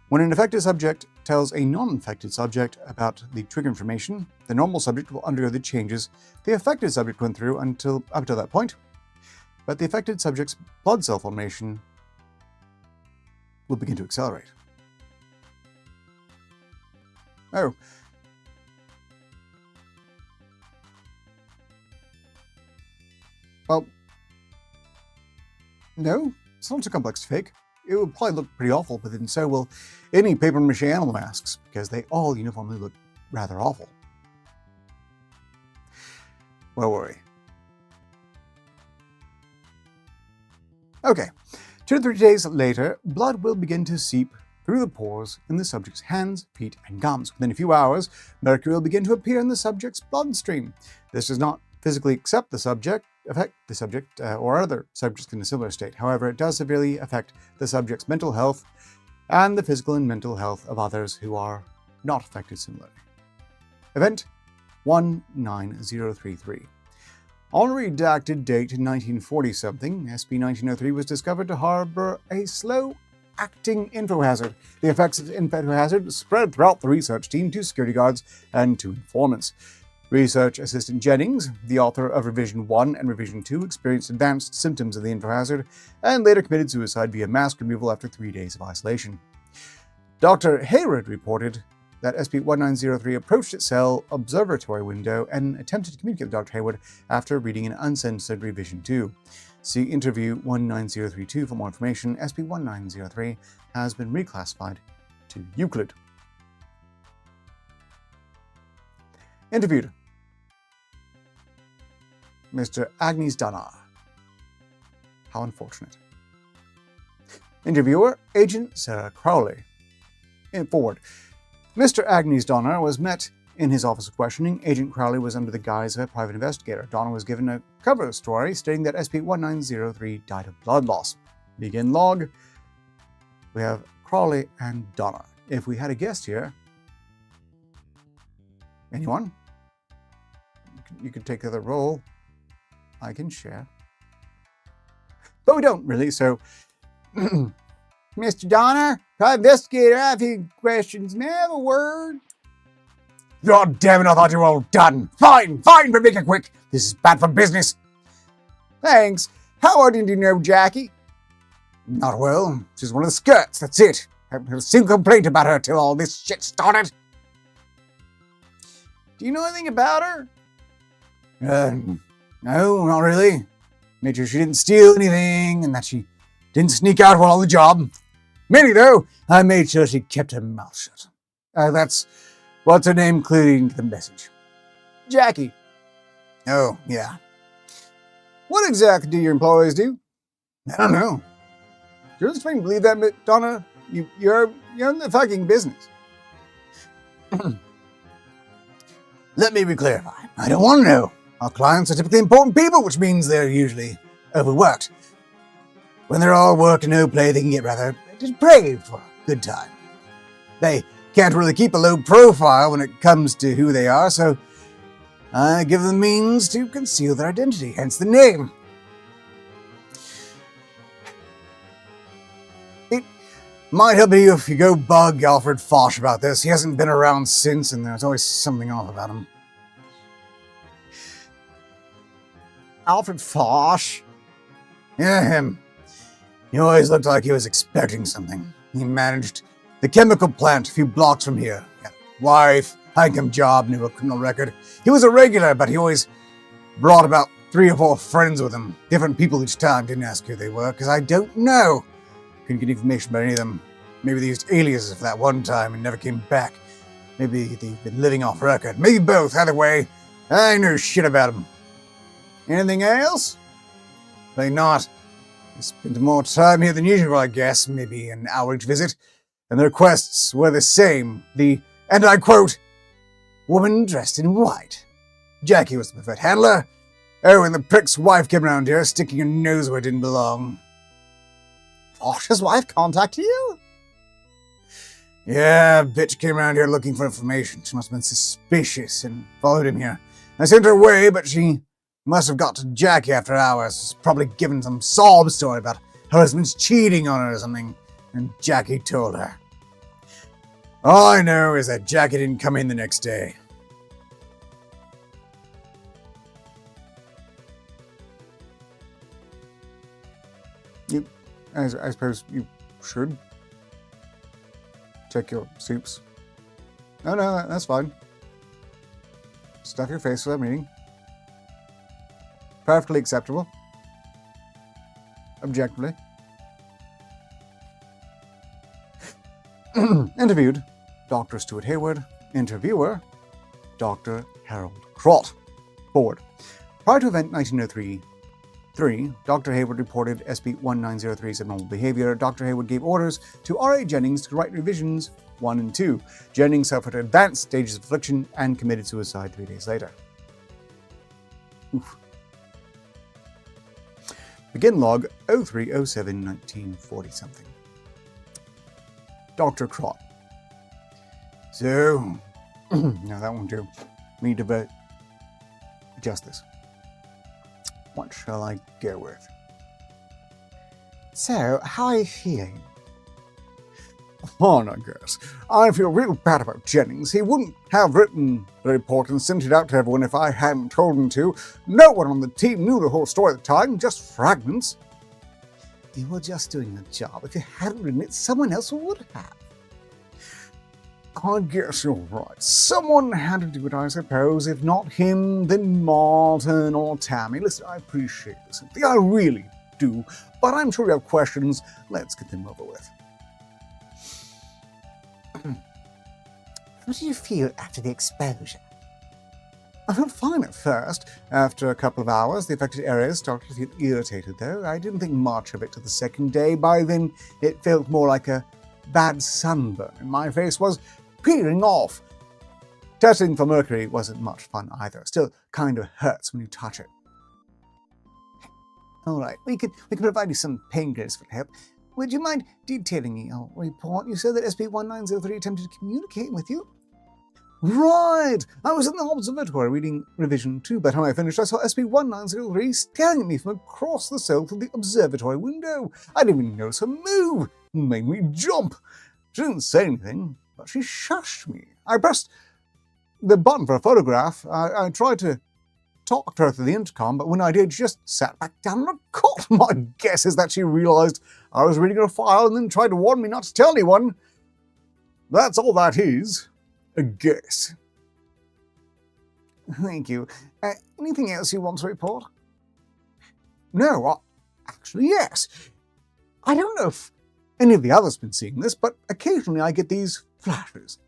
When an affected subject tells a non-infected subject about the trigger information, the normal subject will undergo the changes the affected subject went through up until that point, but the affected subject's blood cell formation will begin to accelerate. Oh. Well, no, it's not too complex to fake. It will probably look pretty awful, but then so will any papier-mâché animal masks, because they all uniformly look rather awful. Don't worry. Okay, 2 to 3 days later, blood will begin to seep through the pores in the subject's hands, feet, and gums. Within a few hours, mercury will begin to appear in the subject's bloodstream. This does not physically affect the subject, or other subjects in a similar state. However, it does severely affect the subject's mental health and the physical and mental health of others who are not affected similarly. Event 19033. On a redacted date in 1940-something, SCP-1903 was discovered to harbor a slow-acting infohazard. The effects of the infohazard spread throughout the research team to security guards and to informants. Research Assistant Jennings, the author of Revision 1 and Revision 2, experienced advanced symptoms of the infohazard and later committed suicide via mask removal after 3 days of isolation. Dr. Hayward reported that SCP-1903 approached its cell observatory window and attempted to communicate with Dr. Hayward after reading an uncensored Revision 2. See interview 19032 for more information. SCP-1903 has been reclassified to Euclid. Interviewed Mr. Agnes Donner. How unfortunate. Interviewer, Agent Sarah Crowley. Forward. Mr. Agnes Donner was met in his office of questioning. Agent Crowley was under the guise of a private investigator. Donner was given a cover story stating that SCP-1903 died of blood loss. Begin log. We have Crowley and Donner. If we had a guest here, anyone? You can take the other role. I can share. But we don't really, so... Mr. Donner, private investigator, I have a few questions. May I have a word? God damn it, I thought you were all done. Fine, but make it quick. This is bad for business. Thanks. How did you know Jackie? Not well. She's one of the skirts, that's it. I haven't heard a single complaint about her till all this shit started. Do you know anything about her? No, not really. Made sure she didn't steal anything and that she didn't sneak out while on the job. Minnie, though, I made sure she kept her mouth shut. That's what's her name, including the message. Jackie. Oh, yeah. What exactly do your employees do? I don't know. Do you really believe that, Donna? You're in the fucking business. Let me re-clarify. I don't want to know. Our clients are typically important people, which means they're usually overworked. When they're all work and no play, they can get rather depraved for a good time. They can't really keep a low profile when it comes to who they are, so I give them means to conceal their identity, hence the name. It might help you if you go bug Alfred Foch about this. He hasn't been around since, and there's always something off about him. Alfred Fosh? Yeah, him. He always looked like he was expecting something. He managed the chemical plant a few blocks from here. He had a wife, high-income job, knew a criminal record. He was a regular, but he always brought about 3 or 4 friends with him. Different people each time. Didn't ask who they were, because I don't know. Couldn't get information about any of them. Maybe they used aliases for that one time and never came back. Maybe they've been living off record. Maybe both. Either way, I know shit about them. Anything else? Probably not. They spent more time here than usual, I guess. Maybe an hour-each visit. And the requests were the same. And I quote, woman dressed in white. Jackie was the preferred handler. Oh, and the prick's wife came around here, sticking her nose where it didn't belong. Fosh's wife contacted you? Yeah, bitch came around here looking for information. She must have been suspicious and followed him here. I sent her away, but she must have got to Jackie after hours. She's probably given some sob story about her husband's cheating on her or something, and Jackie told her. All I know is that Jackie didn't come in the next day. I suppose you should check your soups. No, that's fine. Stuff your face without meaning. Perfectly acceptable. Objectively. Interviewed, Dr. Stuart Hayward. Interviewer, Dr. Harold Crott. Forward. Prior to event 1903, Dr. Hayward reported SB-1903's abnormal behavior. Dr. Hayward gave orders to R.A. Jennings to write revisions 1 and 2. Jennings suffered advanced stages of affliction and committed suicide 3 days later. Oof. Begin log 0307-1940-something. Dr. Crott. So, no, that won't do. We need to adjust this. What shall I go with? So, how are you feeling? On, I guess. I feel real bad about Jennings. He wouldn't have written the report and sent it out to everyone if I hadn't told him to. No one on the team knew the whole story at the time, just fragments. You were just doing the job. If you hadn't written it, someone else would have. I guess you're right. Someone had to do it, I suppose. If not him, then Martin or Tammy. Listen, I appreciate this sympathy. I really do. But I'm sure you have questions. Let's get them over with. How do you feel after the exposure? I felt fine at first. After a couple of hours, the affected areas started to feel irritated, though. I didn't think much of it till the second day. By then, it felt more like a bad sunburn, and my face was peeling off. Testing for mercury wasn't much fun either. Still kind of hurts when you touch it. All right, we can provide you some painkillers for help. Would you mind detailing your report? You said that SB-1903 attempted to communicate with you? Right! I was in the observatory reading revision 2. By the time I finished, I saw SB-1903 staring at me from across the cell through the observatory window. I didn't even notice her move. It made me jump. She didn't say anything, but she shushed me. I pressed the button for a photograph. I tried to talk to her through the intercom, but when I did, she just sat back down on a cot. My guess is that she realized I was reading her file and then tried to warn me not to tell anyone. That's all that is. A guess. Thank you. Anything else you want to report? No, actually, yes. I don't know if any of the others have been seeing this, but occasionally I get these flashes.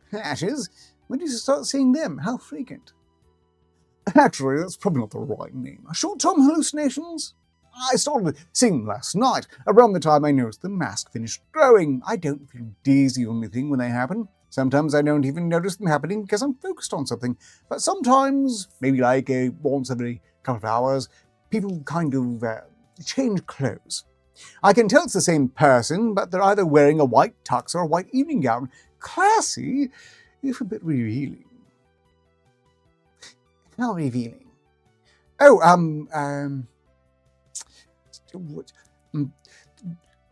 Flashes? When did you start seeing them? How frequent? Actually, that's probably not the right name. Short-term hallucinations? I started seeing them last night, around the time I noticed the mask finished growing. I don't feel dizzy or anything when they happen. Sometimes I don't even notice them happening because I'm focused on something. But sometimes, maybe like once every couple of hours, people kind of change clothes. I can tell it's the same person, but they're either wearing a white tux or a white evening gown. Classy, if a bit revealing. How revealing? Oh,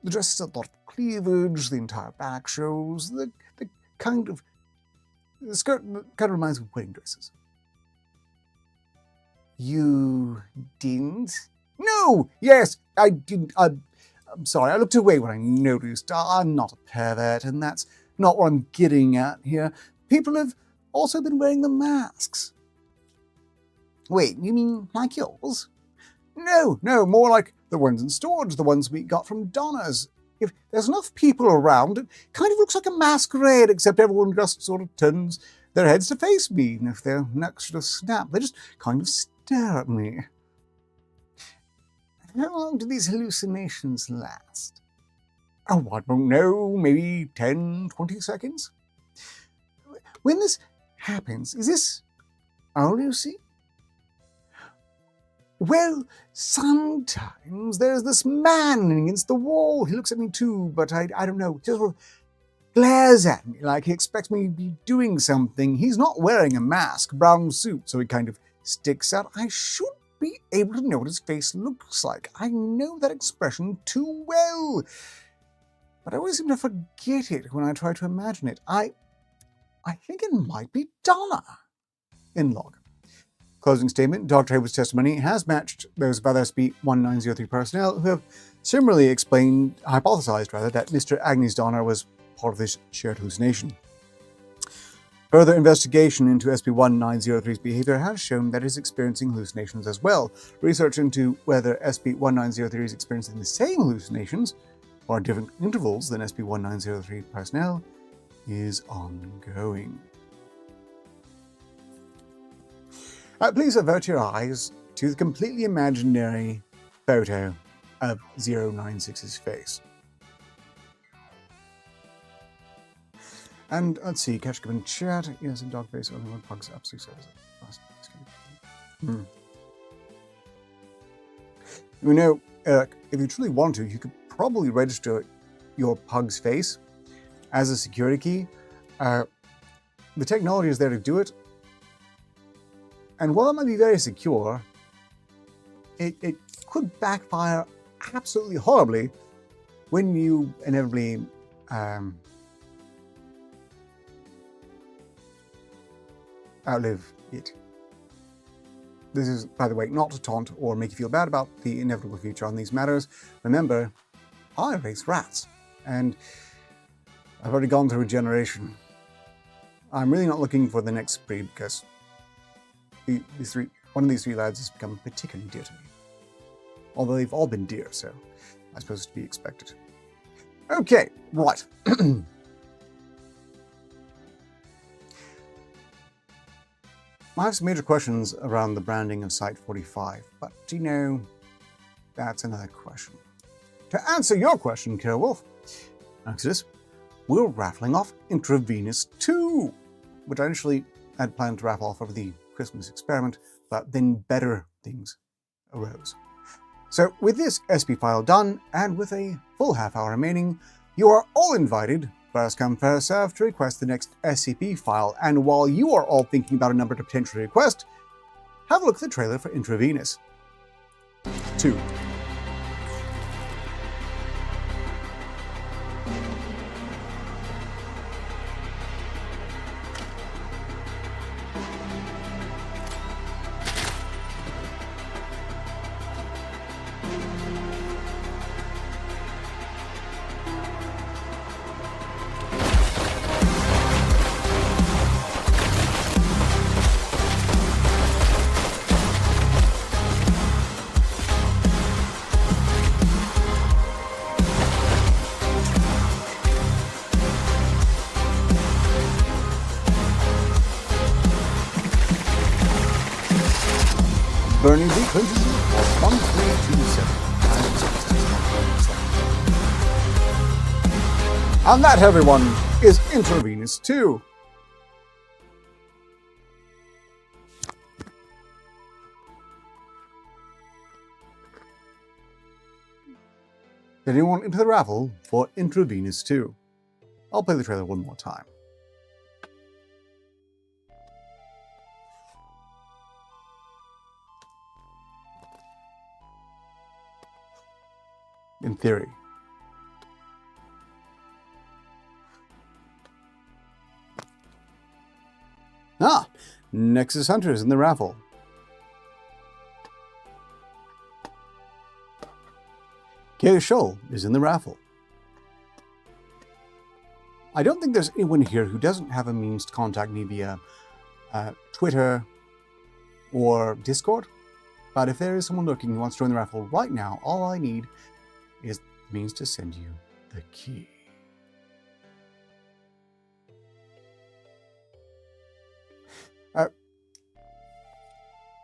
the dress is a lot of cleavage, the entire back shows, the skirt kind of reminds me of wedding dresses. You You didn't? No! Yes, I didn't. I'm sorry, I looked away when I noticed. I'm not a pervert, and that's not what I'm getting at here. People have also been wearing the masks. Wait, you mean like yours? No, more like the ones in storage, the ones we got from Donna's. If there's enough people around, it kind of looks like a masquerade, except everyone just sort of turns their heads to face me, and if their necks sort of snap, they just kind of stare at me. How long do these hallucinations last? Oh, I don't know, maybe 10, 20 seconds? When this happens, is this all you see? Well, sometimes there's this man against the wall. He looks at me too, but I don't know, just sort of glares at me like he expects me to be doing something. He's not wearing a mask, brown suit, so he kind of sticks out. I should be able to know what his face looks like. I know that expression too well. But I always seem to forget it when I try to imagine it. I think it might be Donna. In log. Closing statement, Dr. Hayward's testimony has matched those of other SCP-1903 personnel who have similarly hypothesized that Mr. Agnes Donner was part of this shared hallucination. Further investigation into SCP-1903's behavior has shown that it is experiencing hallucinations as well. Research into whether SCP-1903 is experiencing the same hallucinations or at different intervals than SCP-1903 personnel is ongoing. Please avert your eyes to the completely imaginary photo of 096's face. And let's see, catch up in chat. Yes, a dog face, only one pug's absolutely says it. You know, Eric, if you truly want to, you could probably register your pug's face as a security key. The technology is there to do it. And while it might be very secure, it could backfire absolutely horribly when you inevitably outlive it. This is, by the way, not to taunt or make you feel bad about the inevitable future on these matters. Remember, I raise rats, and I've already gone through a generation. I'm really not looking for the next breed because one of these three lads has become particularly dear to me. Although they've all been dear, so I suppose it's to be expected. Okay, right. I have some major questions around the branding of Site-45, but you know, that's another question. To answer your question, Kira Wolf, Exodus, we're raffling off Intravenous 2, which I initially had planned to raffle off over the Christmas experiment, but then better things arose. So with this SP file done, and with a full half hour remaining, you are all invited, first come first serve, to request the next SCP file, and while you are all thinking about a number to potentially request, have a look at the trailer for Intravenous 2. Burning the Clinton was 1327. And that, everyone, is Intravenous 2. Did anyone enter the raffle for Intravenous 2? I'll play the trailer one more time. In theory. Nexus Hunters in the raffle. Gay Shoal is in the raffle. I don't think there's anyone here who doesn't have a means to contact me via Twitter or Discord. But if there is someone looking who wants to join the raffle right now, all I need is the means to send you the key.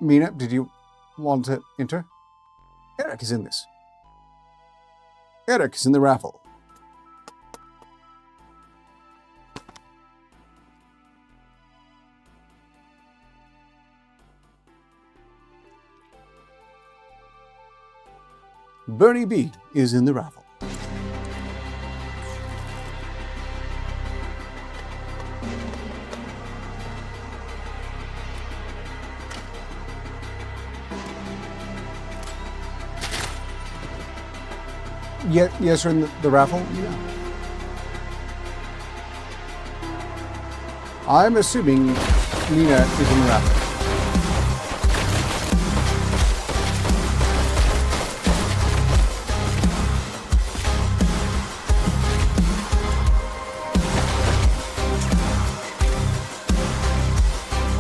Mina, did you want to enter? Eric is in this. Eric is in the raffle. Bernie B is in the raffle. Yes, you're in the raffle? Yeah. I'm assuming Nina is in the raffle.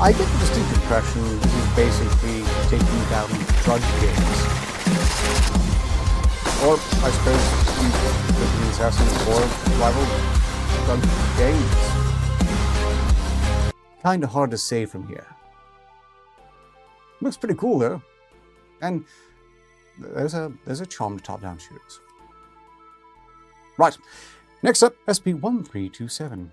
I get the distinct impression this is basically taking down drug games. Or, I suppose, the Assassin's Creed rival drug games. Kinda hard to say from here. Looks pretty cool though. And there's a charm to top-down shooters. Right. Next up, SCP-1327.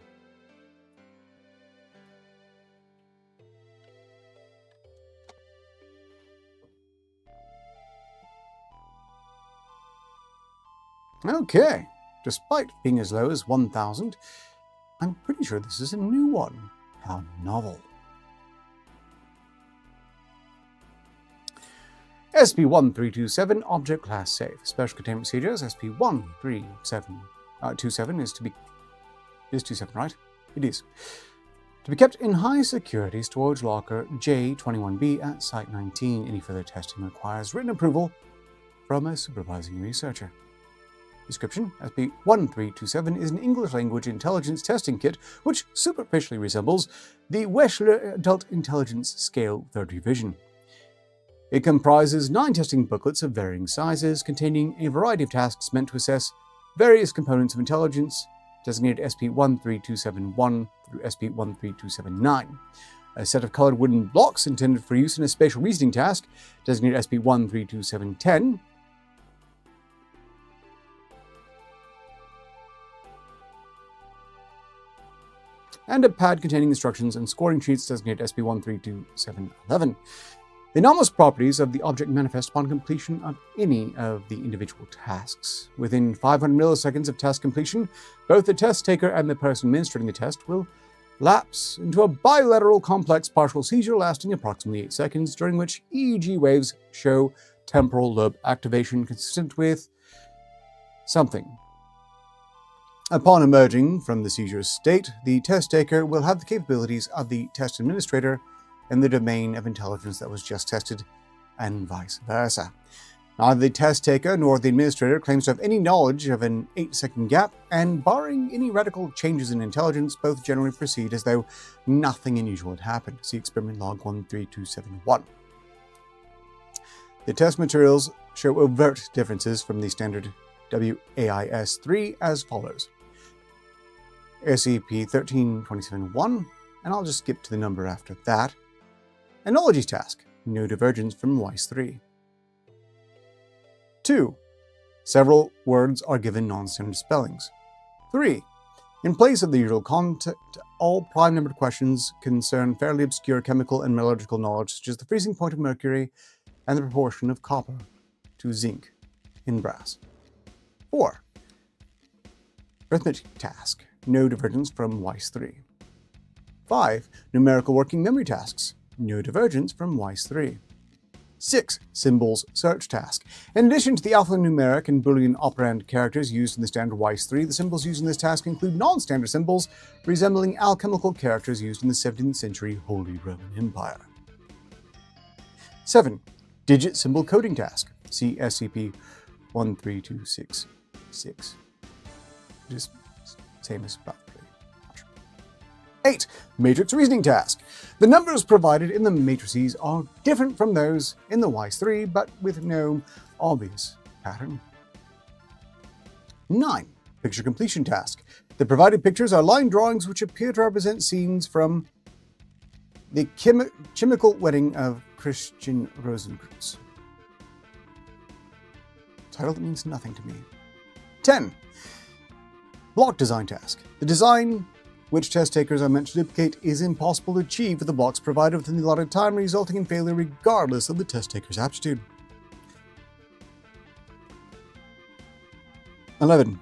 Okay, despite being as low as 1,000, I'm pretty sure this is a new one. How novel. SCP-1327, Object Class Safe. Special Containment Procedures, SCP-1327 is 27, right? It is. To be kept in high security storage locker J21B at Site 19. Any further testing requires written approval from a supervising researcher. Description: SCP-1327 is an English language intelligence testing kit which superficially resembles the Wechsler Adult Intelligence Scale 3rd Revision. It comprises 9 testing booklets of varying sizes containing a variety of tasks meant to assess various components of intelligence, designated SCP-13271 through SCP-13279. A set of colored wooden blocks intended for use in a spatial reasoning task, designated SCP-132710, and a pad containing instructions and scoring sheets designated SCP-132711. The anomalous properties of the object manifest upon completion of any of the individual tasks. Within 500 milliseconds of task completion, both the test taker and the person administering the test will lapse into a bilateral complex partial seizure lasting approximately 8 seconds, during which EEG waves show temporal lobe activation consistent with something. Upon emerging from the seizure state, the test taker will have the capabilities of the test administrator in the domain of intelligence that was just tested, and vice versa. Neither the test taker nor the administrator claims to have any knowledge of an 8-second gap, and barring any radical changes in intelligence, both generally proceed as though nothing unusual had happened. See Experiment Log 13271. The test materials show overt differences from the standard WAIS-3 as follows. SCP-1327-1, and I'll just skip to the number after that. Analogies task, no divergence from WAIS-3. 2. Several words are given non-standard spellings. 3. In place of the usual content, all prime-numbered questions concern fairly obscure chemical and metallurgical knowledge, such as the freezing point of mercury and the proportion of copper to zinc in brass. 4. Arithmetic task, no divergence from WAIS-3. 5. Numerical working memory tasks, no divergence from WAIS-3. 6. Symbols search task. In addition to the alphanumeric and Boolean operand characters used in the standard WAIS-3, the symbols used in this task include non-standard symbols resembling alchemical characters used in the 17th century Holy Roman Empire. 7. Digit symbol coding task. See SCP 13266. Just same as about 8. Matrix reasoning task. The numbers provided in the matrices are different from those in the WISE-3, but with no obvious pattern. 9. Picture completion task. The provided pictures are line drawings which appear to represent scenes from the chemical wedding of Christian Rosenkreuz. Title that means nothing to me. 10. Block design task. The design which test takers are meant to duplicate is impossible to achieve with the blocks provided within the allotted time, resulting in failure regardless of the test taker's aptitude. 11.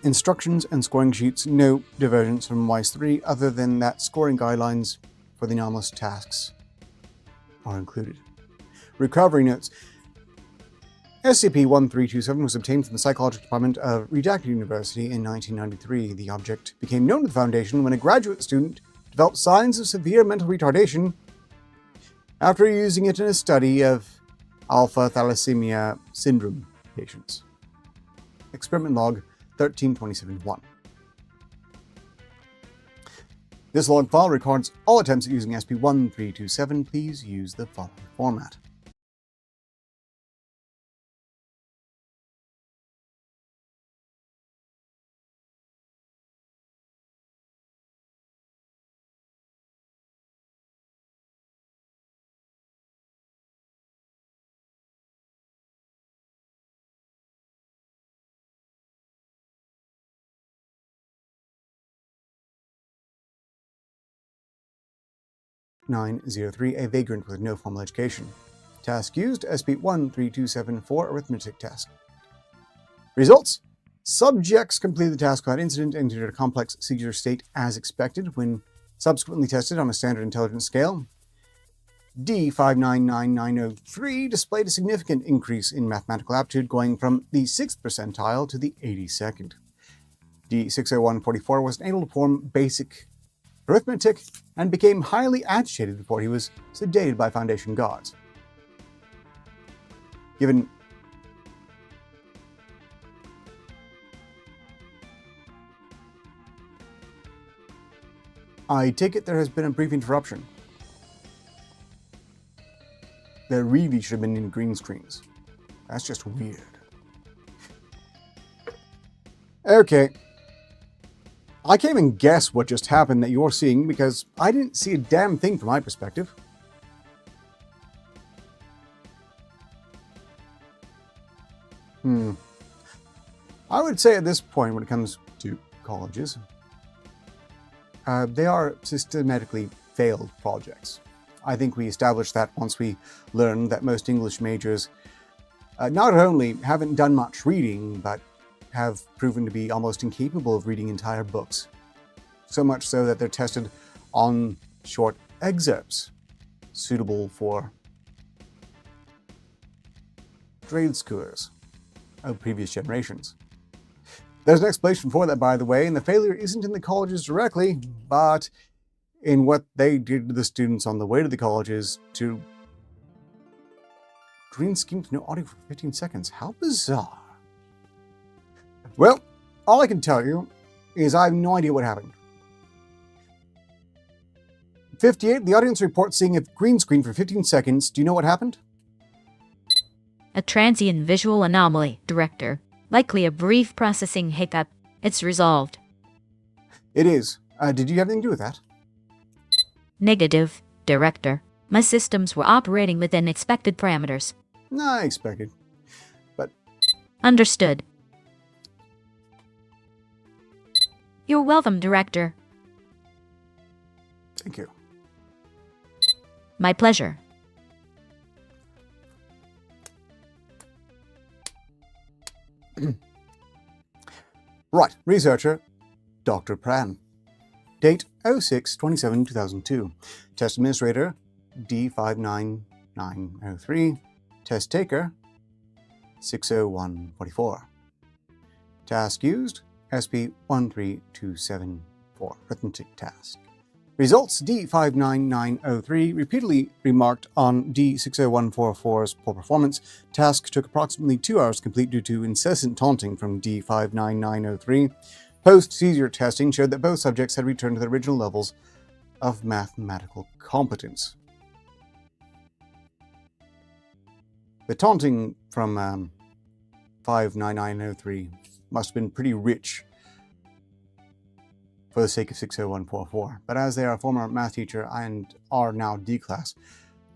Instructions and scoring sheets. No divergence from WISE-3 other than that scoring guidelines for the anomalous tasks are included. Recovery notes. SCP-1327 was obtained from the Psychological Department of Redacted University in 1993. The object became known to the Foundation when a graduate student developed signs of severe mental retardation after using it in a study of alpha thalassemia syndrome patients. Experiment log 1327-1. This log file records all attempts at using SCP-1327. Please use the following format. (903) A vagrant with no formal education. Task used, SCP-1327 for arithmetic task. Results: subjects completed the task without incident and entered a complex seizure state as expected. When subsequently tested on a standard intelligence scale, D599903 displayed a significant increase in mathematical aptitude, going from the 6th percentile to the 82nd. D60144 was able to perform basic arithmetic and became highly agitated before he was sedated by Foundation guards. Given I take it there has been a brief interruption. There really should have been any green screens. That's just weird. Okay. I can't even guess what just happened that you're seeing because I didn't see a damn thing from my perspective. I would say at this point when it comes to colleges, they are systematically failed projects. I think we established that once we learned that most English majors not only haven't done much reading, but have proven to be almost incapable of reading entire books. So much so that they're tested on short excerpts, suitable for grade schoolers of previous generations. There's an explanation for that, by the way, and the failure isn't in the colleges directly, but in what they did to the students on the way to the colleges to green screen to no audio for 15 seconds. How bizarre. Well, all I can tell you is I have no idea what happened. 58, the audience reports seeing a green screen for 15 seconds. Do you know what happened? A transient visual anomaly, Director. Likely a brief processing hiccup. It's resolved. It is. Did you have anything to do with that? Negative, Director. My systems were operating within expected parameters. I expected. But Understood. You're welcome, Director. Thank you. My pleasure. Right, researcher, Dr. Pran. Date 06/27/2002. Test administrator, D59903. Test taker, 60144. Task used, SP-13274. Arithmetic task. Results: D59903 repeatedly remarked on D60144's poor performance. Task took approximately 2 hours to complete due to incessant taunting from D59903. Post-seizure testing showed that both subjects had returned to their original levels of mathematical competence. The taunting from 59903 must have been pretty rich for the sake of 60144, but as they are a former math teacher and are now D-class,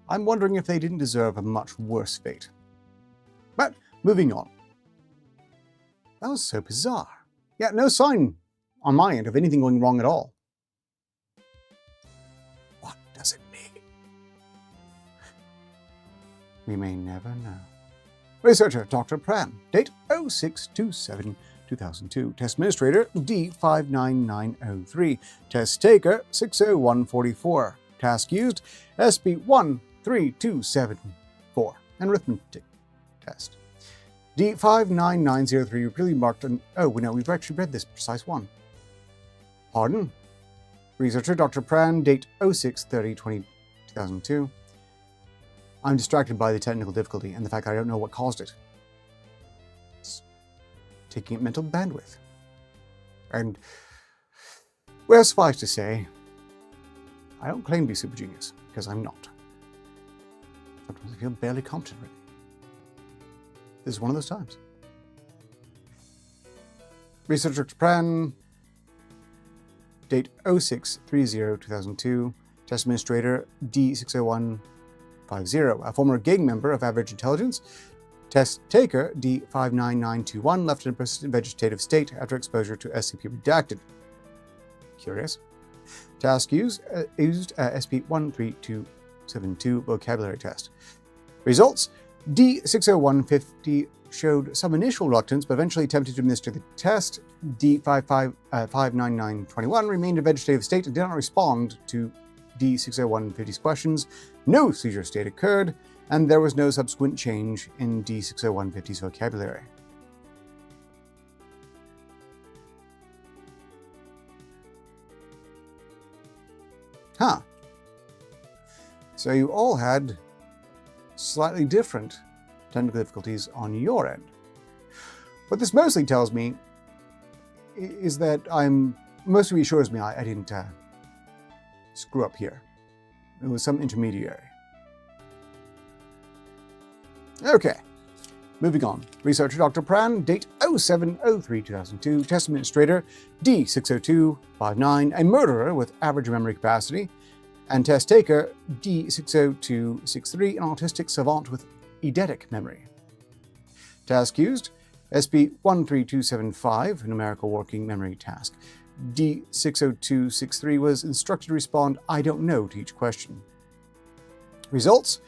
I'm wondering if they didn't deserve a much worse fate. But moving on. That was so bizarre. Yeah, no sign on my end of anything going wrong at all. What does it mean? We may never know. Researcher Dr. Pran, date 06/27/2002. Test administrator D59903. Test taker 60144. Task used SB13274. An arithmetic test. D59903 repeatedly marked on... Oh, no, we've actually read this precise one. Pardon? Researcher Dr. Pran, date 06/30/2002. I'm distracted by the technical difficulty and the fact that I don't know what caused it. It's taking up mental bandwidth. And, well, suffice to say, I don't claim to be super genius, because I'm not. Sometimes I feel barely competent, really. This is one of those times. Researcher Dr. Pran, date 06/30/2002. Test administrator D60150, a former gang member of average intelligence. Test taker D59921 left in a persistent vegetative state after exposure to SCP redacted. Curious. Task used SP13272 vocabulary test. Results: D60150 showed some initial reluctance, but eventually attempted to administer the test. D59921 remained in a vegetative state and did not respond to D60150's questions. No seizure state occurred, and there was no subsequent change in D60150's vocabulary. Huh. So you all had slightly different technical difficulties on your end. What this mostly tells me is that mostly reassures me I didn't screw up here. It was some intermediary. Okay, moving on. Researcher Dr. Pran, date 07/03/2002. Test administrator D60259, a murderer with average memory capacity. And test taker D60263, an autistic savant with eidetic memory. Task used SP13275, a numerical working memory task. D60263 was instructed to respond "I don't know" to each question. Results: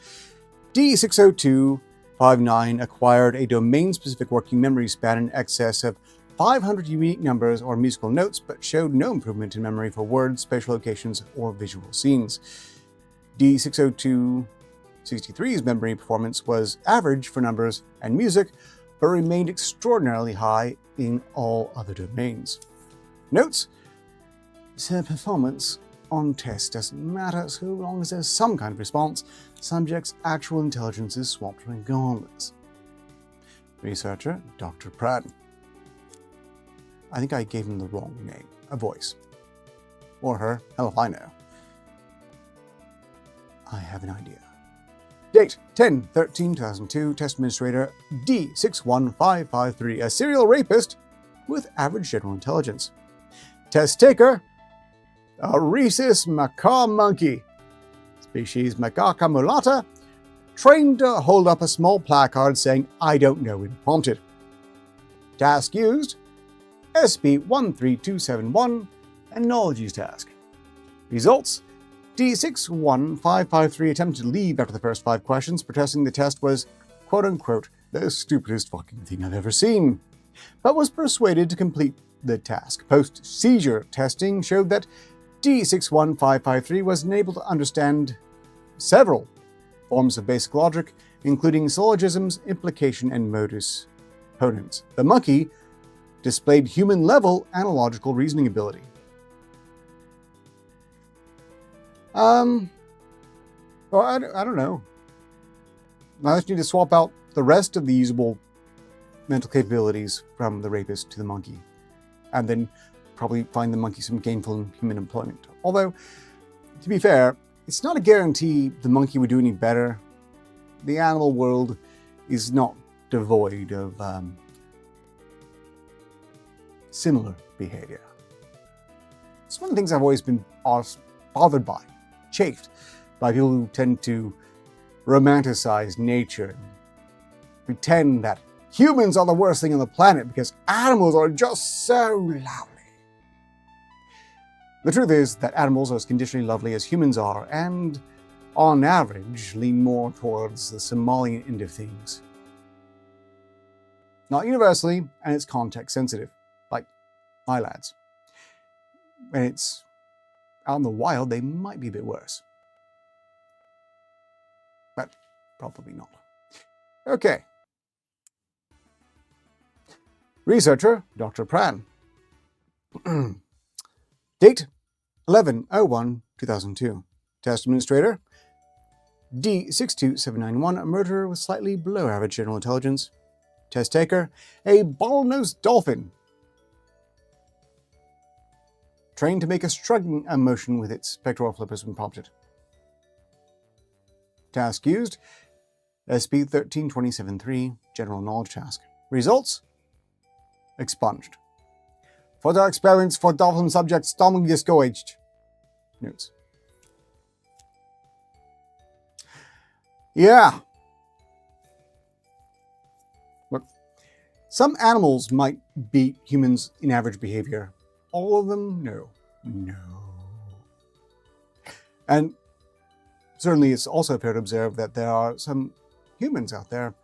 D60259 acquired a domain-specific working memory span in excess of 500 unique numbers or musical notes, but showed no improvement in memory for words, spatial locations, or visual scenes. D60263's memory performance was average for numbers and music, but remained extraordinarily high in all other domains. Notes: the performance on test doesn't matter so long as there's some kind of response. Subject's actual intelligence is swamped regardless. Researcher Dr. Pran. I think I gave him the wrong name. A voice. Or her. Hell if I know. I have an idea. Date 10/13/2002. Test administrator D61553. A serial rapist with average general intelligence. Test taker: a rhesus macaw monkey. Species Macaca mulatta. Trained to hold up a small placard saying "I don't know" when prompted. Task used: SB13271, a knowledge use task. Results: D61553 attempted to leave after the first 5 questions, protesting the test was, quote-unquote, the stupidest fucking thing I've ever seen, but was persuaded to complete the task. Post-seizure testing showed that D61553 was unable to understand several forms of basic logic, including syllogisms, implication, and modus ponens. The monkey displayed human-level analogical reasoning ability. Well, I don't know. I just need to swap out the rest of the usable mental capabilities from the rapist to the monkey, and then probably find the monkey some gainful human employment. Although, to be fair, it's not a guarantee the monkey would do any better. The animal world is not devoid of similar behavior. It's one of the things I've always been bothered by, chafed by people who tend to romanticize nature and pretend that humans are the worst thing on the planet because animals are just so lovely. The truth is that animals are as conditionally lovely as humans are, and on average lean more towards the Somalian end of things. Not universally, and it's context sensitive, like my lads. When it's out in the wild, they might be a bit worse. But probably not. Okay. Researcher, Dr. Pran. Date, 11/01/2002. Test administrator, D62791, a murderer with slightly below average general intelligence. Test taker, a bottlenose dolphin. Trained to make a shrugging motion with its pectoral flippers when prompted. Task used, SP-13-273, general knowledge task. Results, expunged. Further experiments for dolphin subjects strongly discouraged. Notes. Yeah. Look, some animals might beat humans in average behavior. All of them? No. No. And certainly it's also fair to observe that there are some humans out there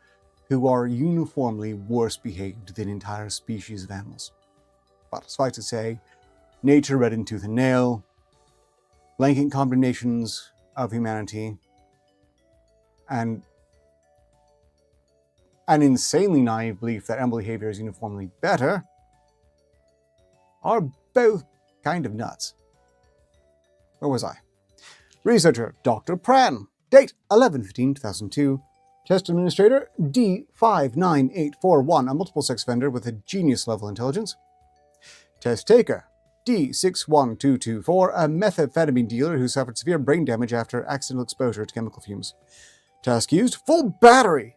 who are uniformly worse behaved than entire species of animals. But suffice to say, nature read in tooth and nail, blanket condemnations of humanity, and an insanely naive belief that animal behavior is uniformly better are both kind of nuts. Where was I? Researcher, Dr. Pran. Date, 11/15/2002. Test administrator, D59841, a multiple sex offender with a genius level intelligence. Test taker, D61224, a methamphetamine dealer who suffered severe brain damage after accidental exposure to chemical fumes. Task used, full battery.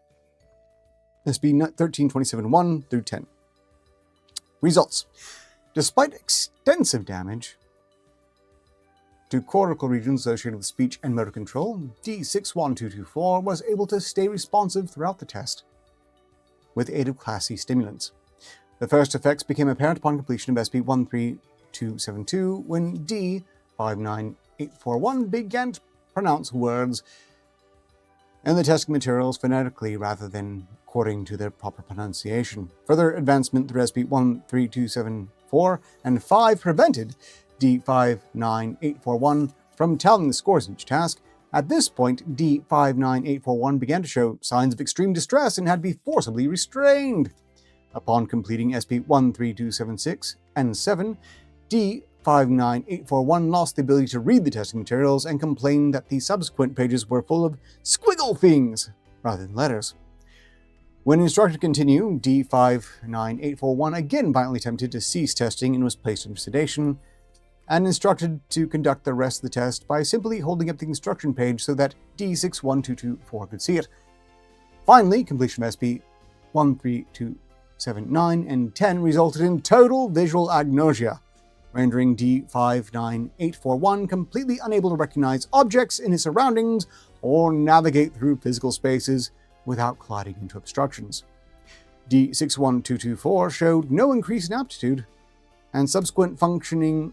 SB 13-271 through 10. Results. Despite extensive damage to cortical regions associated with speech and motor control, D61224 was able to stay responsive throughout the test with aid of Class C stimulants. The first effects became apparent upon completion of SP-13272 when D59841 began to pronounce words in the testing materials phonetically rather than according to their proper pronunciation. Further advancement through SP-13274 and 5 prevented D59841 from tallying the scores in each task. At this point, D59841 began to show signs of extreme distress and had to be forcibly restrained. Upon completing SP-13276 and 7, D59841 lost the ability to read the testing materials and complained that the subsequent pages were full of squiggle things rather than letters. When instructed to continue, D59841 again violently attempted to cease testing and was placed under sedation, and instructed to conduct the rest of the test by simply holding up the instruction page so that D61224 could see it. Finally, completion of SP-13279 and 10 resulted in total visual agnosia, rendering D59841 completely unable to recognize objects in his surroundings or navigate through physical spaces without colliding into obstructions. D61224 showed no increase in aptitude, and subsequent functional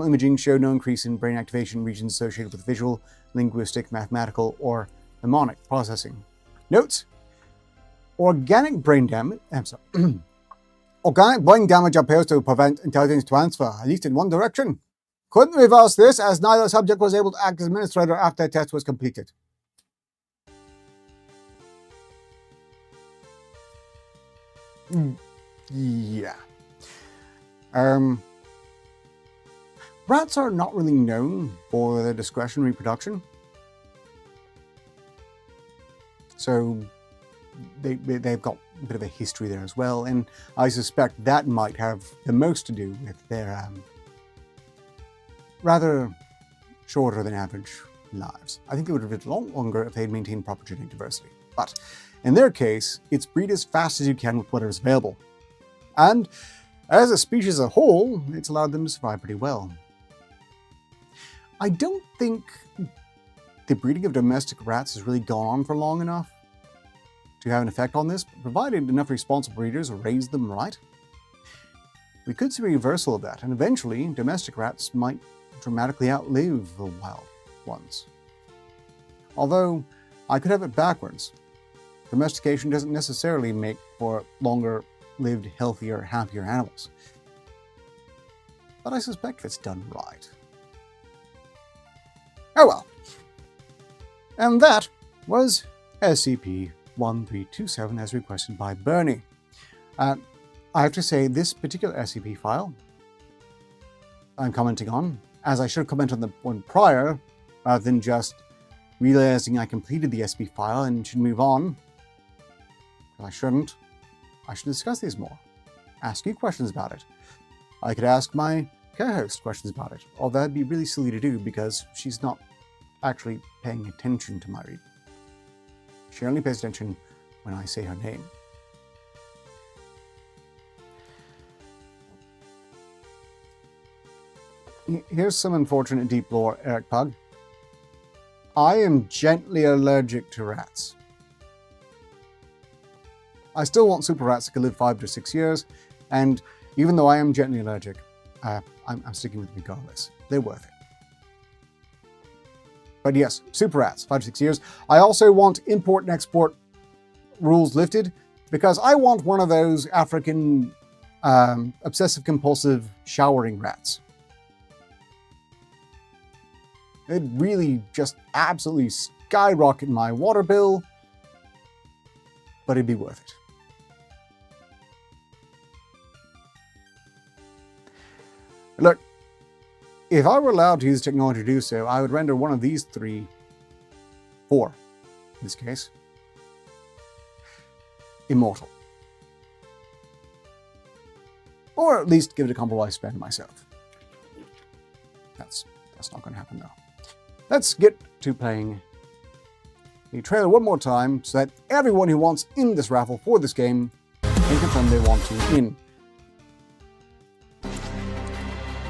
imaging showed no increase in brain activation regions associated with visual, linguistic, mathematical, or mnemonic processing. Notes: organic brain damage appears to prevent intelligence transfer, at least in one direction. Couldn't reverse this, as neither subject was able to act as administrator after the test was completed. Yeah. Rats are not really known for their discretionary reproduction. So they've got a bit of a history there as well, and I suspect that might have the most to do with their rather shorter than average lives. I think they would have lived a lot longer if they'd maintained proper genetic diversity. But in their case, it's breed as fast as you can with whatever's available. And as a species as a whole, it's allowed them to survive pretty well. I don't think the breeding of domestic rats has really gone on for long enough to have an effect on this, but provided enough responsible breeders raise them right, we could see a reversal of that, and eventually domestic rats might dramatically outlive the wild ones. Although, I could have it backwards. Domestication doesn't necessarily make for longer-lived, healthier, happier animals. But I suspect it's done right. Oh well. And that was SCP-1327 as requested by Bernie. I have to say, this particular SCP file I'm commenting on, as I should have commented on the one prior, rather than just realizing I completed the SCP file and should move on. I shouldn't. I should discuss these more. Ask you questions about it. I could ask my co-host questions about it, although that'd be really silly to do because she's not actually paying attention to my reading. She only pays attention when I say her name. Here's some unfortunate deep lore, Eric Pug. I am gently allergic to rats. I still want super rats that can live 5 to 6 years, and even though I am gently allergic, I'm sticking with them regardless. They're worth it. But yes, super rats, 5 to 6 years. I also want import and export rules lifted, because I want one of those African obsessive-compulsive showering rats. It'd really just absolutely skyrocket my water bill, but it'd be worth it. Look, if I were allowed to use technology to do so, I would render one of these four, in this case, immortal. Or at least give it a comparable lifespan myself. That's not going to happen though. Let's get to playing the trailer one more time so that everyone who wants in this raffle for this game can confirm they want to in.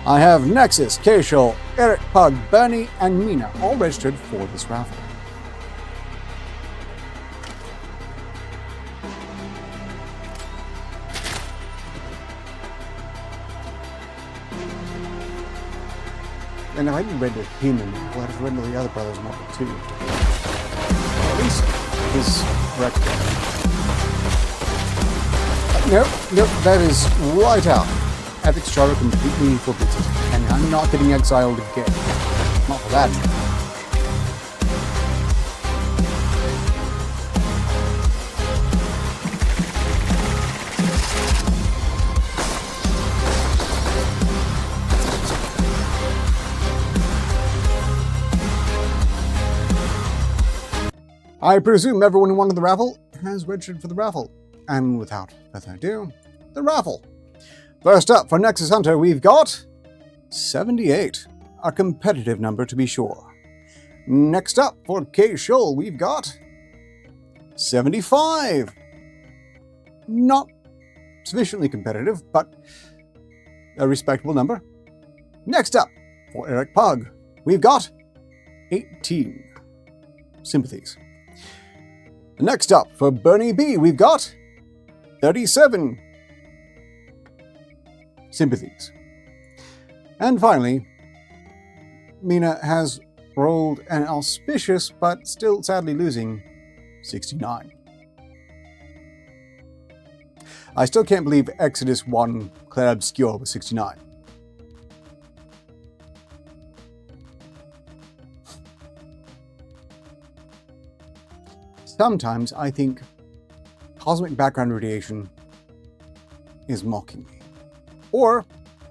I have Nexus, Keishol, Eric Pug, Bernie, and Mina all registered for this raffle. And if I didn't render him in, I'll have to render the other brother's model too. At least his record. Nope, that is right out. Epic's charter completely forbids it, and I'm not getting exiled again. Not for that. I presume everyone who wanted the raffle has registered for the raffle. And without further ado, the raffle. First up for Nexus Hunter, we've got 78, a competitive number to be sure. Next up for K. Shoal, we've got 75. Not sufficiently competitive, but a respectable number. Next up for Eric Pug, we've got 18 sympathies. Next up for Bernie B, we've got 37 sympathies. And finally, Mina has rolled an auspicious, but still sadly losing, 69. I still can't believe Exodus 1 Claire Obscure was 69. Sometimes I think cosmic background radiation is mocking me. Or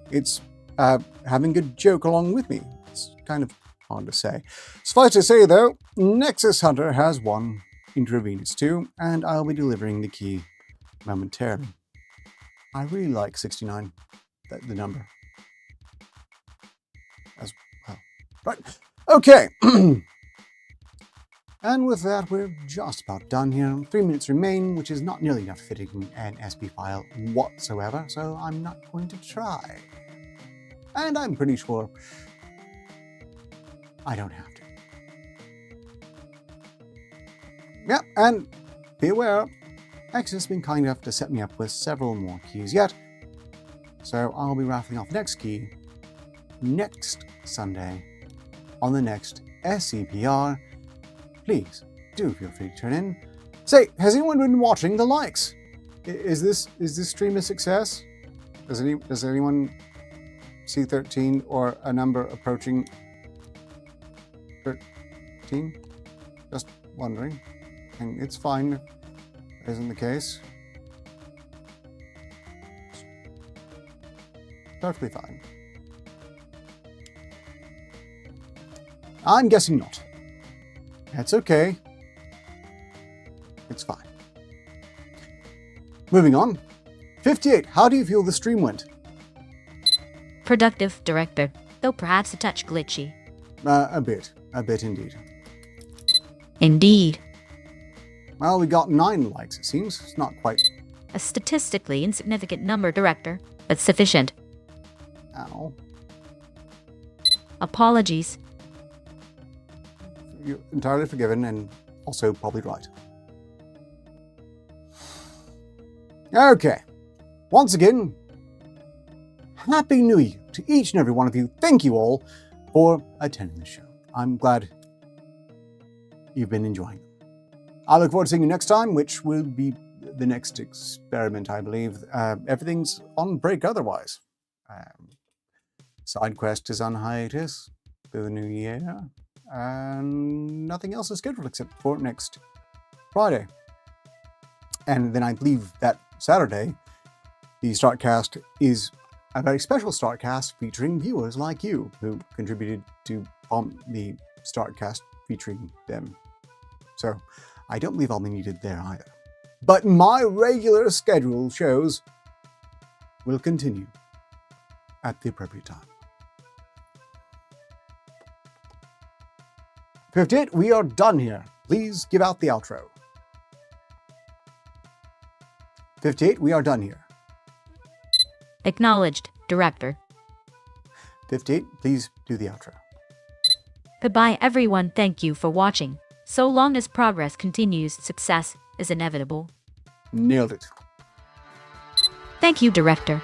it's having a joke along with me. It's kind of hard to say. Suffice to say, though, Nexus Hunter has one intravenous too, and I'll be delivering the key momentarily. I really like 69, the number. As well. Right. Okay. And with that, we're just about done here. 3 minutes remain, which is not nearly enough to fit in an SP file whatsoever, so I'm not going to try. And I'm pretty sure I don't have to. Yeah, and be aware, X has been kind enough to set me up with several more keys yet, so I'll be raffling off the next key next Sunday on the next SCPR. Please do feel free to turn in. Say, has anyone been watching the likes? Is this stream a success? Does anyone see 13 or a number approaching 13? Just wondering. And it's fine if it isn't the case. Perfectly fine. I'm guessing not. That's okay. It's fine. Moving on. 58. How do you feel the stream went? Productive, Director, though perhaps a touch glitchy. A bit indeed. Indeed. Well, we got 9 likes, it seems. It's not quite... A statistically insignificant number, Director, but sufficient. Ow. Apologies. You're entirely forgiven and also probably right. Okay. Once again, Happy New Year to each and every one of you. Thank you all for attending the show. I'm glad you've been enjoying them. I look forward to seeing you next time, which will be the next experiment, I believe. Everything's on break otherwise. Side quest is on hiatus through the new year. And nothing else is scheduled except for next Friday. And then I believe that Saturday, the Startcast is a very special Startcast featuring viewers like you who contributed to the Startcast featuring them. So I don't believe I'll be needed there either. But my regular scheduled shows will continue at the appropriate time. 58, we are done here. Please give out the outro. 58, we are done here. Acknowledged, Director. 58, please do the outro. Goodbye, everyone. Thank you for watching. So long as progress continues, success is inevitable. Nailed it. Thank you, Director.